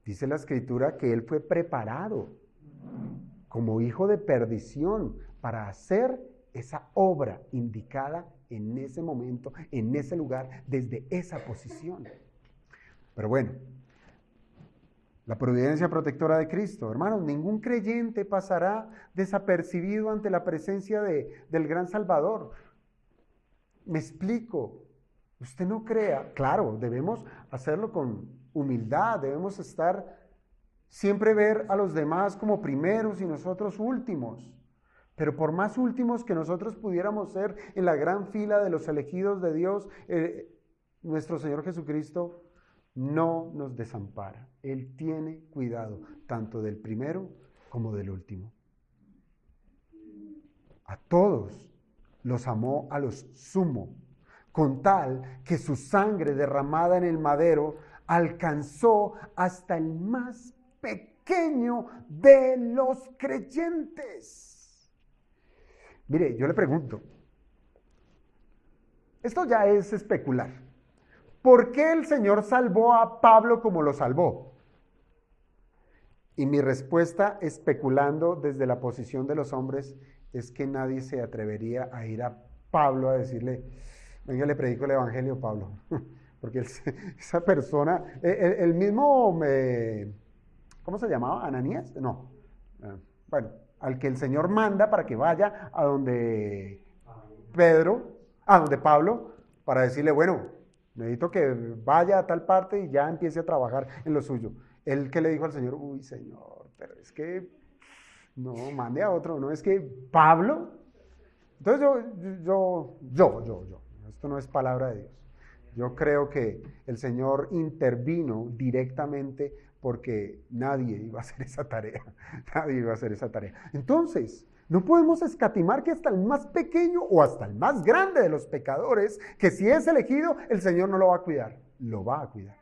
Dice la Escritura que él fue preparado como hijo de perdición para hacer esa obra indicada en ese momento, en ese lugar, desde esa posición. Pero bueno, la providencia protectora de Cristo. Hermanos, ningún creyente pasará desapercibido ante la presencia del gran Salvador. Me explico. Usted no crea. Claro, debemos hacerlo con humildad. Debemos siempre ver a los demás como primeros y nosotros últimos. Pero por más últimos que nosotros pudiéramos ser en la gran fila de los elegidos de Dios, nuestro Señor Jesucristo no nos desampara. Él tiene cuidado tanto del primero como del último. A todos los amó a los sumo, con tal que su sangre derramada en el madero alcanzó hasta el más pequeño de los creyentes. Mire, yo le pregunto, esto ya es especular. ¿Por qué el Señor salvó a Pablo como lo salvó? Y mi respuesta, especulando desde la posición de los hombres, es que nadie se atrevería a ir a Pablo a decirle, venga, le predico el evangelio, Pablo. Porque esa persona, el mismo, ¿cómo se llamaba? ¿Ananías? No. Bueno, al que el Señor manda para que vaya a donde donde Pablo, para decirle, bueno, necesito que vaya a tal parte y ya empiece a trabajar en lo suyo. Él que le dijo al Señor, uy, Señor, pero es que no, mande a otro, no, es que Pablo. Entonces yo, esto no es palabra de Dios. Yo creo que el Señor intervino directamente porque nadie iba a hacer esa tarea. Nadie iba a hacer esa tarea. Entonces, no podemos escatimar que hasta el más pequeño o hasta el más grande de los pecadores, que si es elegido, el Señor no lo va a cuidar. Lo va a cuidar.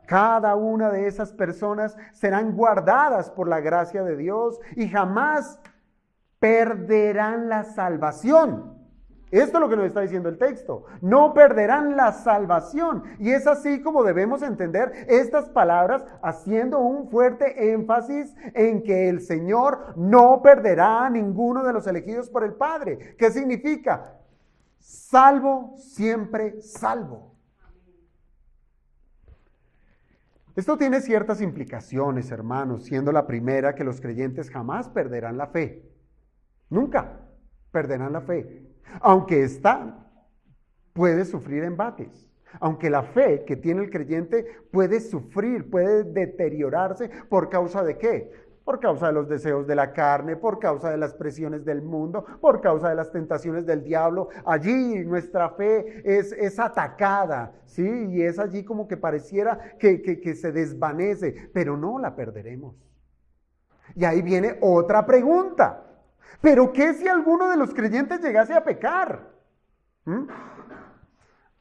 Cada una de esas personas serán guardadas por la gracia de Dios y jamás perderán la salvación. Esto es lo que nos está diciendo el texto. No perderán la salvación. Y es así como debemos entender estas palabras, haciendo un fuerte énfasis en que el Señor no perderá a ninguno de los elegidos por el Padre. ¿Qué significa? Salvo, siempre salvo. Esto tiene ciertas implicaciones, hermanos, siendo la primera que los creyentes jamás perderán la fe. Nunca perderán la fe. Aunque ésta puede sufrir embates. Aunque la fe que tiene el creyente puede sufrir, puede deteriorarse, ¿por causa de qué? Por causa de los deseos de la carne, por causa de las presiones del mundo, por causa de las tentaciones del diablo. Allí nuestra fe es atacada, ¿sí? Y es allí como que pareciera que se desvanece, pero no la perderemos. Y ahí viene otra pregunta. ¿Pero qué si alguno de los creyentes llegase a pecar?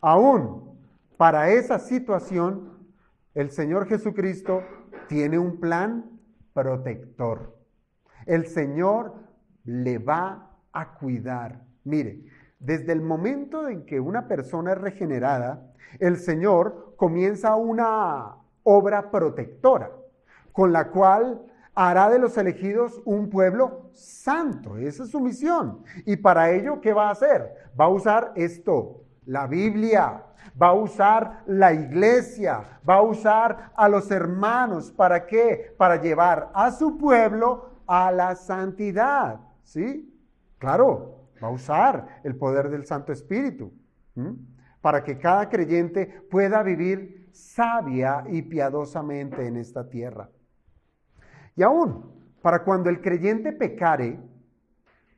Aún para esa situación, el Señor Jesucristo tiene un plan protector. El Señor le va a cuidar. Mire, desde el momento en que una persona es regenerada, el Señor comienza una obra protectora, con la cual hará de los elegidos un pueblo santo. Esa es su misión. Y para ello, ¿qué va a hacer? Va a usar esto, la Biblia, va a usar la iglesia, va a usar a los hermanos. ¿Para qué? Para llevar a su pueblo a la santidad, ¿sí? Claro, va a usar el poder del Santo Espíritu, para que cada creyente pueda vivir sabia y piadosamente en esta tierra. Y aún, para cuando el creyente pecare,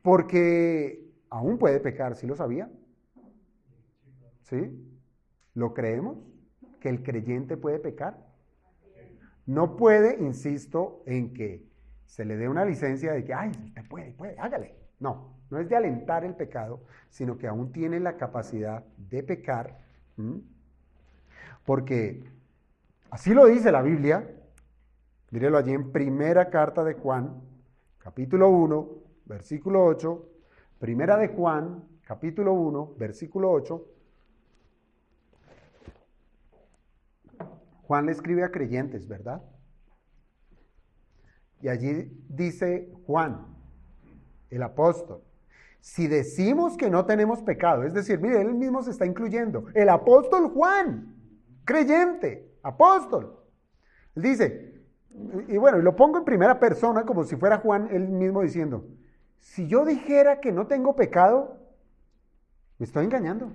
porque aún puede pecar, ¿sí lo sabía? ¿Sí? ¿Lo creemos? ¿Que el creyente puede pecar? No puede, insisto, en que se le dé una licencia de que, ay, usted puede, hágale. No, no es de alentar el pecado, sino que aún tiene la capacidad de pecar, porque así lo dice la Biblia. Mírelo allí en primera carta de Juan, capítulo 1, versículo 8. Primera de Juan, capítulo 1, versículo 8. Juan le escribe a creyentes, ¿verdad? Y allí dice Juan, el apóstol, si decimos que no tenemos pecado, es decir, mire, él mismo se está incluyendo, el apóstol Juan, creyente, apóstol. Él dice, y bueno, y lo pongo en primera persona como si fuera Juan él mismo diciendo, si yo dijera que no tengo pecado, me estoy engañando.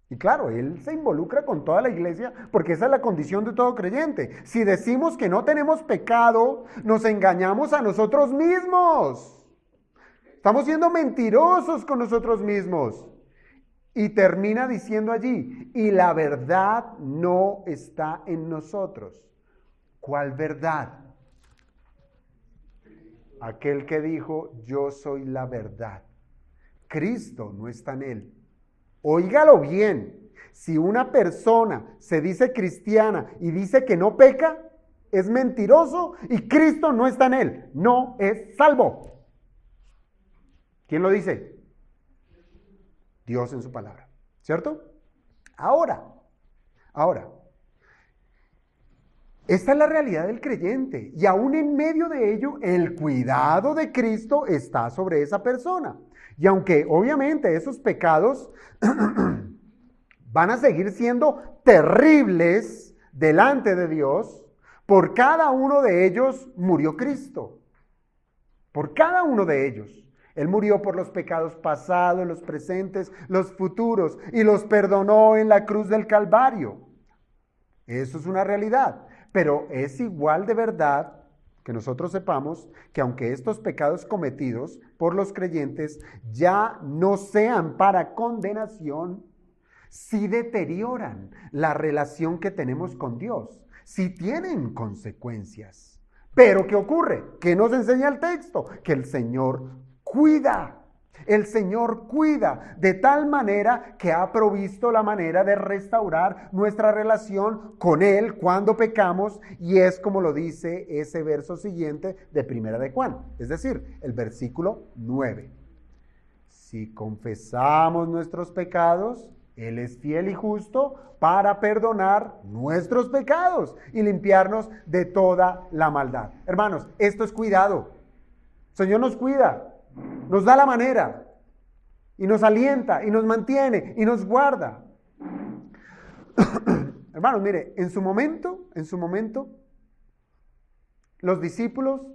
Y claro, él se involucra con toda la iglesia porque esa es la condición de todo creyente. Si decimos que no tenemos pecado, nos engañamos a nosotros mismos. Estamos siendo mentirosos con nosotros mismos. Y termina diciendo allí, y la verdad no está en nosotros. ¿Cuál verdad? Aquel que dijo, yo soy la verdad. Cristo no está en él. Óigalo bien, si una persona se dice cristiana y dice que no peca, es mentiroso y Cristo no está en él, no es salvo. ¿Quién lo dice? Dios en su palabra, ¿cierto? Ahora, esta es la realidad del creyente y aún en medio de ello, el cuidado de Cristo está sobre esa persona. Y aunque obviamente esos pecados van a seguir siendo terribles delante de Dios, por cada uno de ellos murió Cristo. Por cada uno de ellos. Él murió por los pecados pasados, los presentes, los futuros, y los perdonó en la cruz del Calvario. Eso es una realidad. Pero es igual de verdad que nosotros sepamos que aunque estos pecados cometidos por los creyentes ya no sean para condenación, sí deterioran la relación que tenemos con Dios, sí tienen consecuencias. Pero ¿qué ocurre? ¿Qué nos enseña el texto? Que el Señor cuida. El Señor cuida de tal manera que ha provisto la manera de restaurar nuestra relación con Él cuando pecamos, y es como lo dice ese verso siguiente de Primera de Juan, es decir, el versículo 9. Si confesamos nuestros pecados, Él es fiel y justo para perdonar nuestros pecados y limpiarnos de toda la maldad. Hermanos, esto es cuidado. El Señor nos cuida. Nos da la manera y nos alienta y nos mantiene y nos guarda. Hermanos, mire, en su momento, los discípulos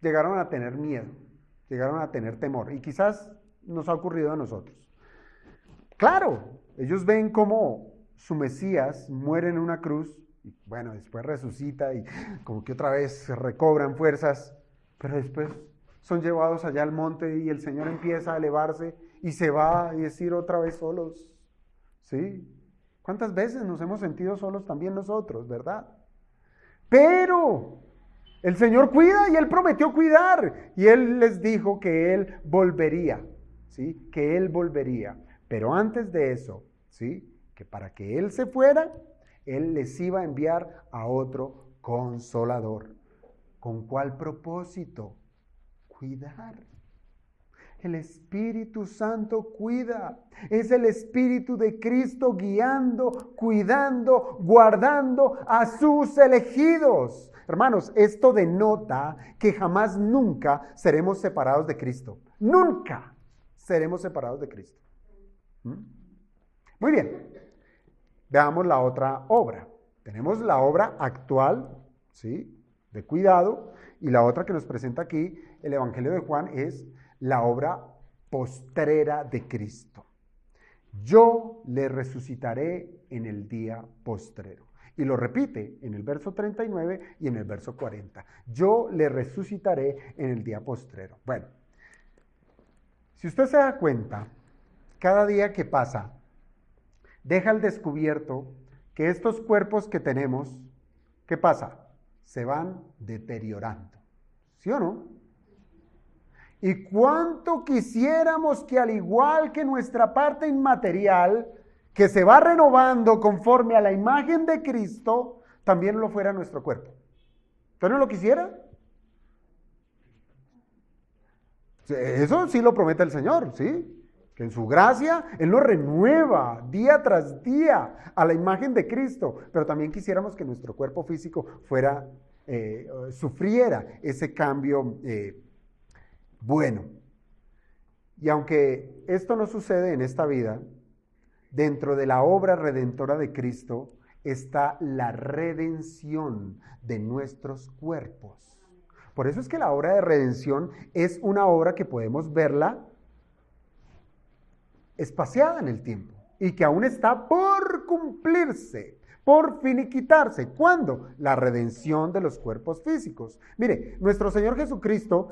llegaron a tener miedo, llegaron a tener temor, y quizás nos ha ocurrido a nosotros. Claro, ellos ven cómo su Mesías muere en una cruz, y bueno, después resucita y como que otra vez se recobran fuerzas, pero después son llevados allá al monte y el Señor empieza a elevarse y se va a decir otra vez solos. ¿Sí? ¿Cuántas veces nos hemos sentido solos también nosotros, verdad? Pero el Señor cuida y Él prometió cuidar. Y Él les dijo que Él volvería, ¿sí? Que Él volvería. Pero antes de eso, ¿sí? Que para que Él se fuera, Él les iba a enviar a otro consolador. ¿Con cuál propósito? Cuidar. El Espíritu Santo cuida. Es el Espíritu de Cristo guiando, cuidando, guardando a sus elegidos. Hermanos, esto denota que jamás, nunca seremos separados de Cristo. Nunca seremos separados de Cristo. ¿Mm? Muy bien. Veamos la otra obra. Tenemos la obra actual, ¿sí?, de cuidado, y la otra que nos presenta aquí el Evangelio de Juan es la obra postrera de Cristo. Yo le resucitaré en el día postrero. Y lo repite en el verso 39 y en el verso 40. Yo le resucitaré en el día postrero. Bueno, si usted se da cuenta, cada día que pasa, deja al descubierto que estos cuerpos que tenemos, ¿qué pasa? Se van deteriorando. ¿Sí o no? Y cuánto quisiéramos que, al igual que nuestra parte inmaterial, que se va renovando conforme a la imagen de Cristo, también lo fuera nuestro cuerpo. ¿Usted no lo quisiera? Eso sí lo promete el Señor, ¿sí? Que en su gracia Él nos renueva día tras día a la imagen de Cristo, pero también quisiéramos que nuestro cuerpo físico sufriera ese cambio bueno. Y aunque esto no sucede en esta vida, dentro de la obra redentora de Cristo está la redención de nuestros cuerpos. Por eso es que la obra de redención es una obra que podemos verla espaciada en el tiempo y que aún está por cumplirse, por finiquitarse. ¿Cuándo? La redención de los cuerpos físicos. Mire, nuestro Señor Jesucristo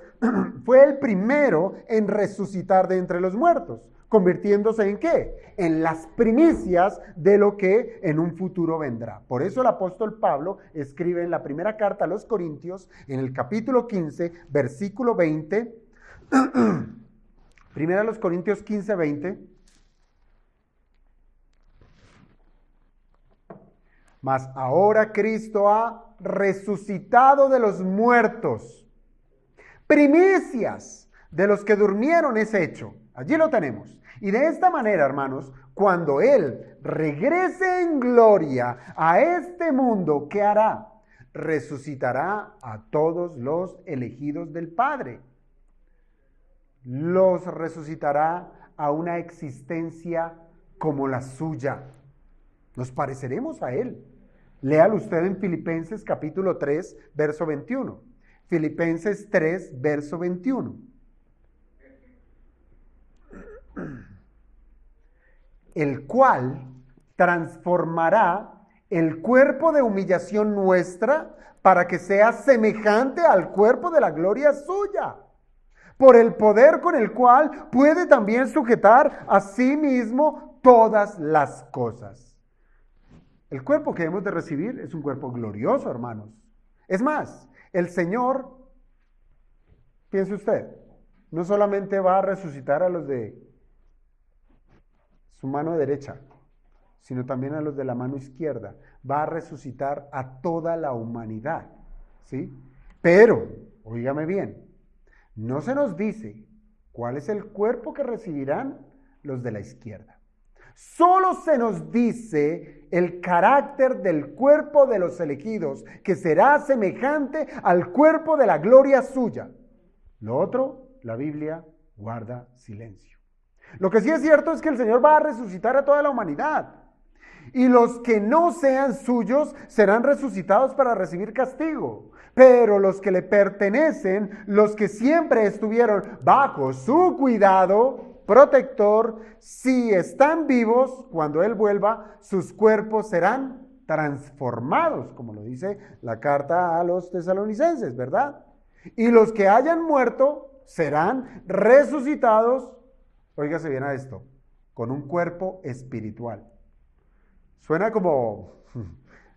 fue el primero en resucitar de entre los muertos, convirtiéndose ¿en qué? En las primicias de lo que en un futuro vendrá. Por eso el apóstol Pablo escribe en la primera carta a los Corintios, en el capítulo 15, versículo 20, primera a los Corintios 15, 20, mas ahora Cristo ha resucitado de los muertos. Primicias de los que durmieron es hecho. Allí lo tenemos. Y de esta manera, hermanos, cuando Él regrese en gloria a este mundo, ¿qué hará? Resucitará a todos los elegidos del Padre. Los resucitará a una existencia como la suya. Nos pareceremos a Él. Léalo usted en Filipenses capítulo 3, verso 21. Filipenses 3, verso 21. El cual transformará el cuerpo de humillación nuestra para que sea semejante al cuerpo de la gloria suya, por el poder con el cual puede también sujetar a sí mismo todas las cosas. El cuerpo que hemos de recibir es un cuerpo glorioso, hermanos. Es más, el Señor, piense usted, no solamente va a resucitar a los de su mano derecha, sino también a los de la mano izquierda. Va a resucitar a toda la humanidad, ¿sí? Pero, óigame bien, no se nos dice cuál es el cuerpo que recibirán los de la izquierda. Solo se nos dice el carácter del cuerpo de los elegidos, que será semejante al cuerpo de la gloria suya. Lo otro, la Biblia guarda silencio. Lo que sí es cierto es que el Señor va a resucitar a toda la humanidad. Y los que no sean suyos serán resucitados para recibir castigo. Pero los que le pertenecen, los que siempre estuvieron bajo su cuidado protector, si están vivos, cuando Él vuelva, sus cuerpos serán transformados, como lo dice la carta a los tesalonicenses, ¿verdad? Y los que hayan muerto serán resucitados, óigase bien a esto, con un cuerpo espiritual. Suena como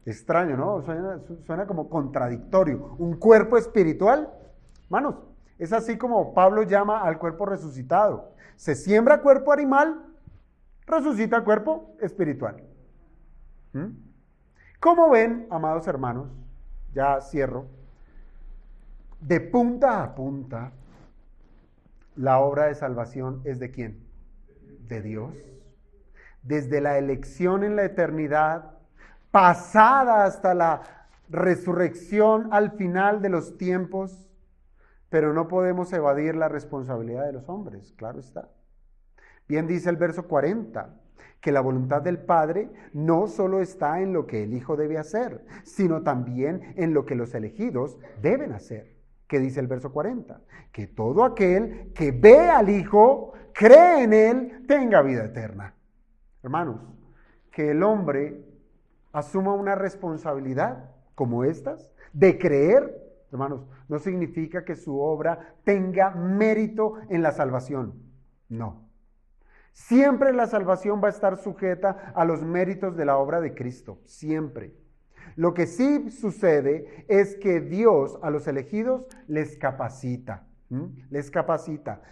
extraño, ¿no? Suena como contradictorio. ¿Un cuerpo espiritual? Hermanos, es así como Pablo llama al cuerpo resucitado. Se siembra cuerpo animal, resucita cuerpo espiritual. ¿Cómo ven, amados hermanos? Ya cierro. De punta a punta, la obra de salvación es ¿de quién? De Dios. Desde la elección en la eternidad, pasada hasta la resurrección al final de los tiempos, pero no podemos evadir la responsabilidad de los hombres, claro está. Bien dice el verso 40, que la voluntad del Padre no solo está en lo que el Hijo debe hacer, sino también en lo que los elegidos deben hacer. ¿Qué dice el verso 40? Que todo aquel que ve al Hijo, cree en Él, tenga vida eterna. Hermanos, que el hombre asuma una responsabilidad como estas, de creer, hermanos, no significa que su obra tenga mérito en la salvación. No. Siempre la salvación va a estar sujeta a los méritos de la obra de Cristo, siempre. Lo que sí sucede es que Dios a los elegidos les capacita,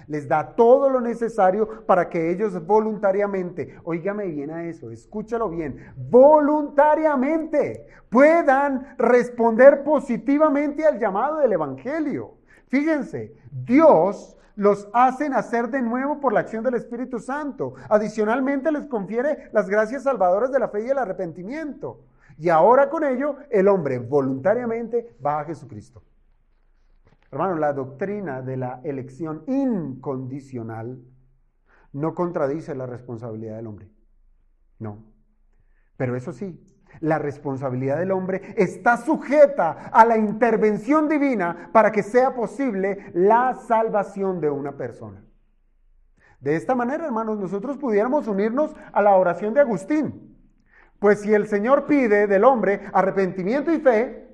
les da todo lo necesario para que ellos voluntariamente, óigame bien a eso, escúchalo bien, voluntariamente puedan responder positivamente al llamado del Evangelio. Fíjense, Dios los hace nacer de nuevo por la acción del Espíritu Santo. Adicionalmente les confiere las gracias salvadoras de la fe y el arrepentimiento. Y ahora con ello el hombre voluntariamente va a Jesucristo. Hermano, la doctrina de la elección incondicional no contradice la responsabilidad del hombre. No. Pero eso sí, la responsabilidad del hombre está sujeta a la intervención divina para que sea posible la salvación de una persona. De esta manera, hermanos, nosotros pudiéramos unirnos a la oración de Agustín. Pues si el Señor pide del hombre arrepentimiento y fe,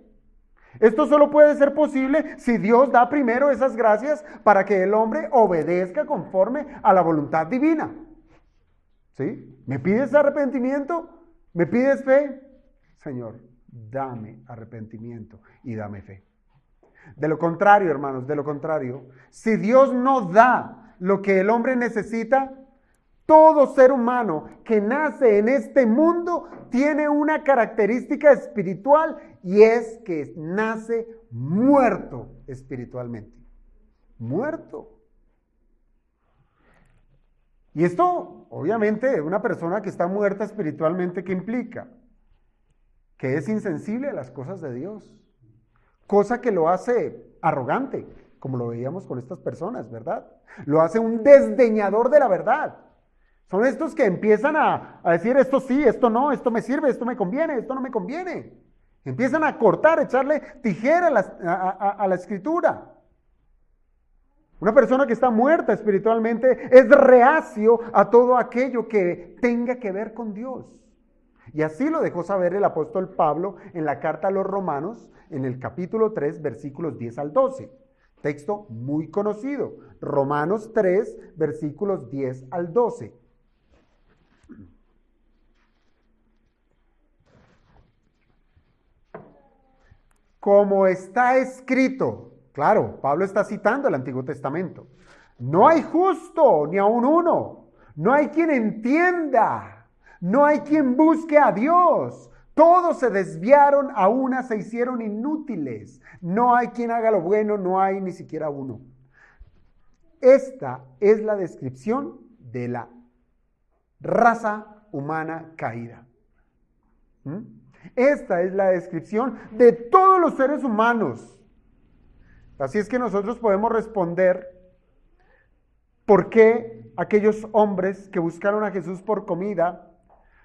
esto solo puede ser posible si Dios da primero esas gracias para que el hombre obedezca conforme a la voluntad divina. ¿Sí? ¿Me pides arrepentimiento? ¿Me pides fe? Señor, dame arrepentimiento y dame fe. De lo contrario, hermanos, de lo contrario, si Dios no da lo que el hombre necesita, todo ser humano que nace en este mundo tiene una característica espiritual y es que nace muerto espiritualmente. Muerto. Y esto, obviamente, una persona que está muerta espiritualmente, ¿qué implica? Que es insensible a las cosas de Dios. Cosa que lo hace arrogante, como lo veíamos con estas personas, ¿verdad? Lo hace un desdeñador de la verdad. Son estos que empiezan a decir esto sí, esto no, esto me sirve, esto me conviene, esto no me conviene. Empiezan a cortar, echarle tijera a la escritura. Una persona que está muerta espiritualmente es reacio a todo aquello que tenga que ver con Dios. Y así lo dejó saber el apóstol Pablo en la carta a los Romanos, en el capítulo 3, versículos 10 al 12. Texto muy conocido. Romanos 3, versículos 10 al 12. Como está escrito, claro, Pablo está citando el Antiguo Testamento. No hay justo ni aun uno. No hay quien entienda. No hay quien busque a Dios. Todos se desviaron, a una se hicieron inútiles. No hay quien haga lo bueno, no hay ni siquiera uno. Esta es la descripción de la raza humana caída. Esta es la descripción de todos los seres humanos. Así es que nosotros podemos responder por qué aquellos hombres que buscaron a Jesús por comida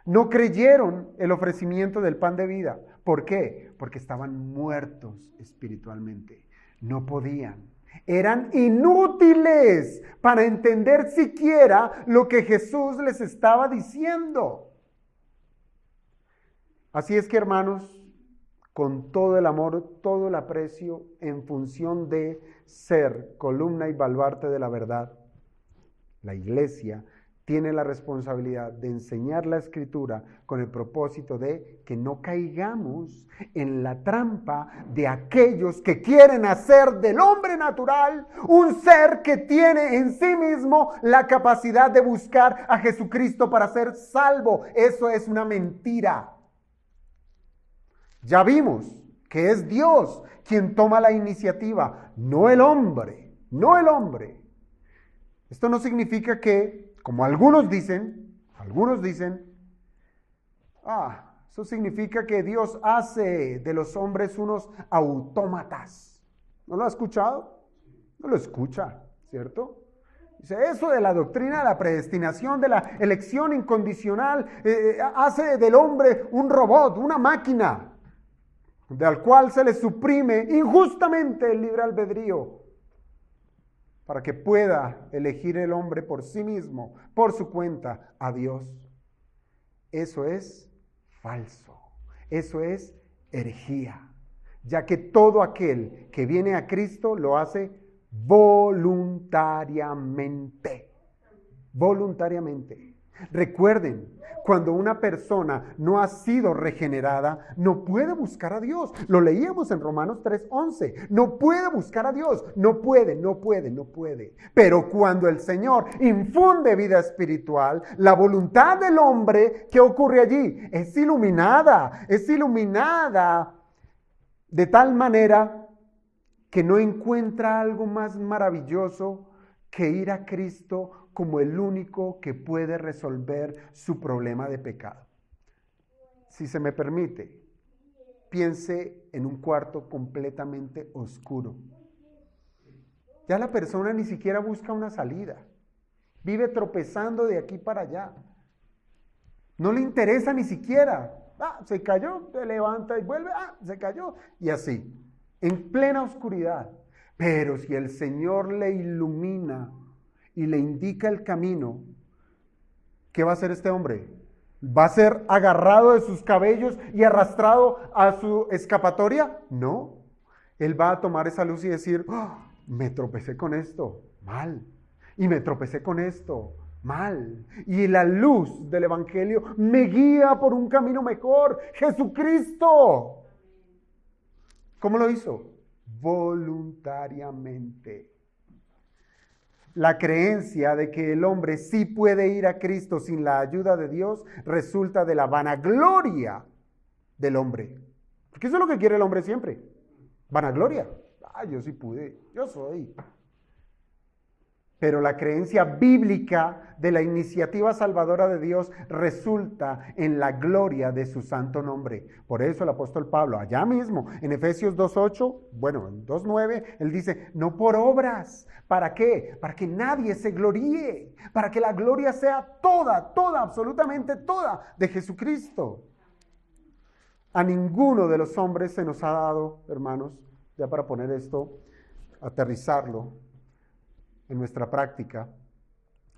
no creyeron el ofrecimiento del pan de vida. ¿Por qué? Porque estaban muertos espiritualmente. No podían. Eran inútiles para entender siquiera lo que Jesús les estaba diciendo. Así es que, hermanos, con todo el amor, todo el aprecio, en función de ser columna y baluarte de la verdad, la iglesia tiene la responsabilidad de enseñar la Escritura con el propósito de que no caigamos en la trampa de aquellos que quieren hacer del hombre natural un ser que tiene en sí mismo la capacidad de buscar a Jesucristo para ser salvo. Eso es una mentira. Ya vimos que es Dios quien toma la iniciativa, no el hombre, no el hombre. Esto no significa que, como algunos dicen, eso significa que Dios hace de los hombres unos autómatas. ¿No lo ha escuchado? No lo escucha, ¿cierto? Eso de la doctrina de la predestinación, de la elección incondicional, hace del hombre un robot, una máquina, del cual se le suprime injustamente el libre albedrío, para que pueda elegir el hombre por sí mismo, por su cuenta, a Dios. Eso es falso, eso es herejía, ya que todo aquel que viene a Cristo lo hace voluntariamente. Voluntariamente. Recuerden, cuando una persona no ha sido regenerada, no puede buscar a Dios. Lo leíamos en Romanos 3:11. No puede buscar a Dios. No puede. Pero cuando el Señor infunde vida espiritual, la voluntad del hombre, ¿qué ocurre allí? Es iluminada de tal manera que no encuentra algo más maravilloso que ir a Cristo como el único que puede resolver su problema de pecado. Si se me permite, piense en un cuarto completamente oscuro. Ya la persona ni siquiera busca una salida. Vive tropezando de aquí para allá. No le interesa ni siquiera. Se cayó, se levanta y vuelve. Se cayó. Y así, en plena oscuridad. Pero si el Señor le ilumina y le indica el camino, ¿qué va a hacer este hombre? ¿Va a ser agarrado de sus cabellos y arrastrado a su escapatoria? No. Él va a tomar esa luz y decir, me tropecé con esto, mal. Y me tropecé con esto, mal. Y la luz del Evangelio me guía por un camino mejor. ¡Jesucristo! ¿Cómo lo hizo? Voluntariamente. La creencia de que el hombre sí puede ir a Cristo sin la ayuda de Dios resulta de la vanagloria del hombre. Porque eso es lo que quiere el hombre siempre. Vanagloria. Yo sí pude, yo soy. Pero la creencia bíblica de la iniciativa salvadora de Dios resulta en la gloria de su santo nombre. Por eso el apóstol Pablo, allá mismo, en Efesios 2:8, en 2:9, él dice, no por obras. ¿Para qué? Para que nadie se gloríe. Para que la gloria sea toda, absolutamente toda, de Jesucristo. A ninguno de los hombres se nos ha dado, hermanos, ya para poner esto, aterrizarlo en nuestra práctica,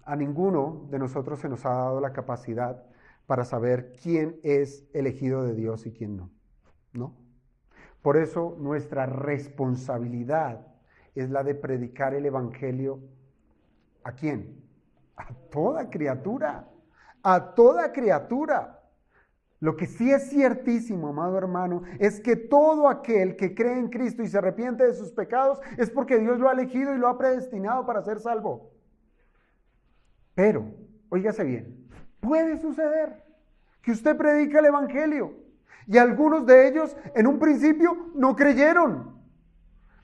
a ninguno de nosotros se nos ha dado la capacidad para saber quién es elegido de Dios y quién no. ¿No? Por eso nuestra responsabilidad es la de predicar el Evangelio. ¿A quién? A toda criatura. A toda criatura. Lo que sí es ciertísimo, amado hermano, es que todo aquel que cree en Cristo y se arrepiente de sus pecados es porque Dios lo ha elegido y lo ha predestinado para ser salvo. Pero, óigase bien, puede suceder que usted predica el Evangelio y algunos de ellos en un principio no creyeron.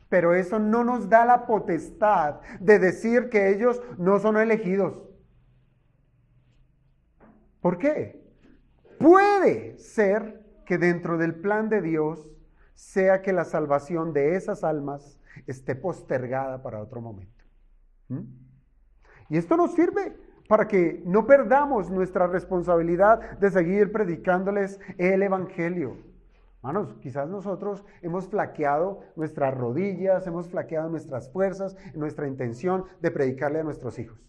Pero eso no nos da la potestad de decir que ellos no son elegidos. ¿Por qué? Puede ser que dentro del plan de Dios sea que la salvación de esas almas esté postergada para otro momento. Y esto nos sirve para que no perdamos nuestra responsabilidad de seguir predicándoles el Evangelio. Hermanos, quizás nosotros hemos flaqueado nuestras rodillas, hemos flaqueado nuestras fuerzas, nuestra intención de predicarle a nuestros hijos.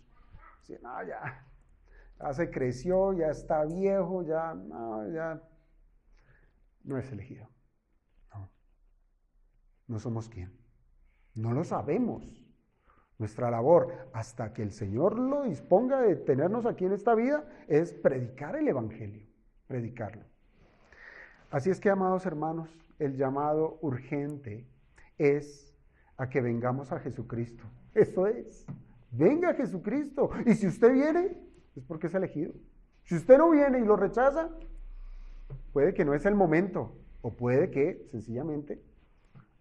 Sí, ya se creció, ya está viejo, ya no es elegido. No somos quién. No lo sabemos. Nuestra labor, hasta que el Señor lo disponga de tenernos aquí en esta vida, es predicar el Evangelio, predicarlo. Así es que, amados hermanos, el llamado urgente es a que vengamos a Jesucristo. Eso es. Venga a Jesucristo. Y si usted viene, es porque es elegido. Si usted no viene y lo rechaza, puede que no es el momento, o puede que sencillamente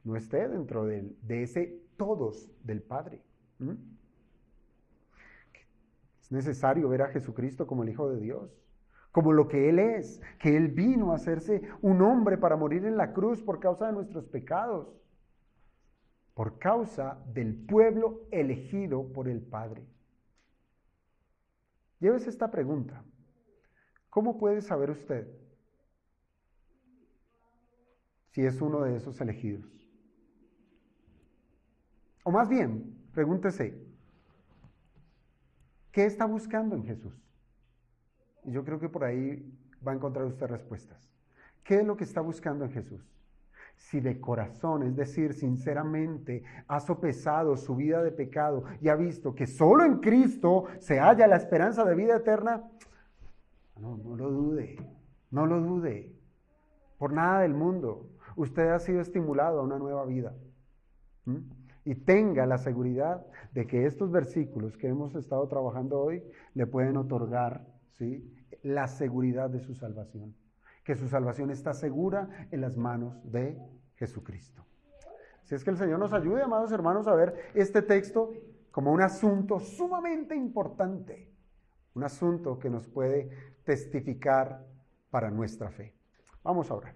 no esté dentro de ese todos del Padre. Es necesario ver a Jesucristo como el Hijo de Dios, como lo que Él es, que Él vino a hacerse un hombre para morir en la cruz por causa de nuestros pecados, por causa del pueblo elegido por el Padre. Llévese esta pregunta. ¿Cómo puede saber usted si es uno de esos elegidos? O más bien, pregúntese, ¿qué está buscando en Jesús? Y yo creo que por ahí va a encontrar usted respuestas. ¿Qué es lo que está buscando en Jesús? Si de corazón, es decir, sinceramente, ha sopesado su vida de pecado y ha visto que solo en Cristo se halla la esperanza de vida eterna, no lo dude, no lo dude. Por nada del mundo, usted ha sido estimulado a una nueva vida. Y tenga la seguridad de que estos versículos que hemos estado trabajando hoy le pueden otorgar, ¿sí?, la seguridad de su salvación. Que su salvación está segura en las manos de Jesucristo. Si es que el Señor nos ayude, amados hermanos, a ver este texto como un asunto sumamente importante. Un asunto que nos puede testificar para nuestra fe. Vamos a orar.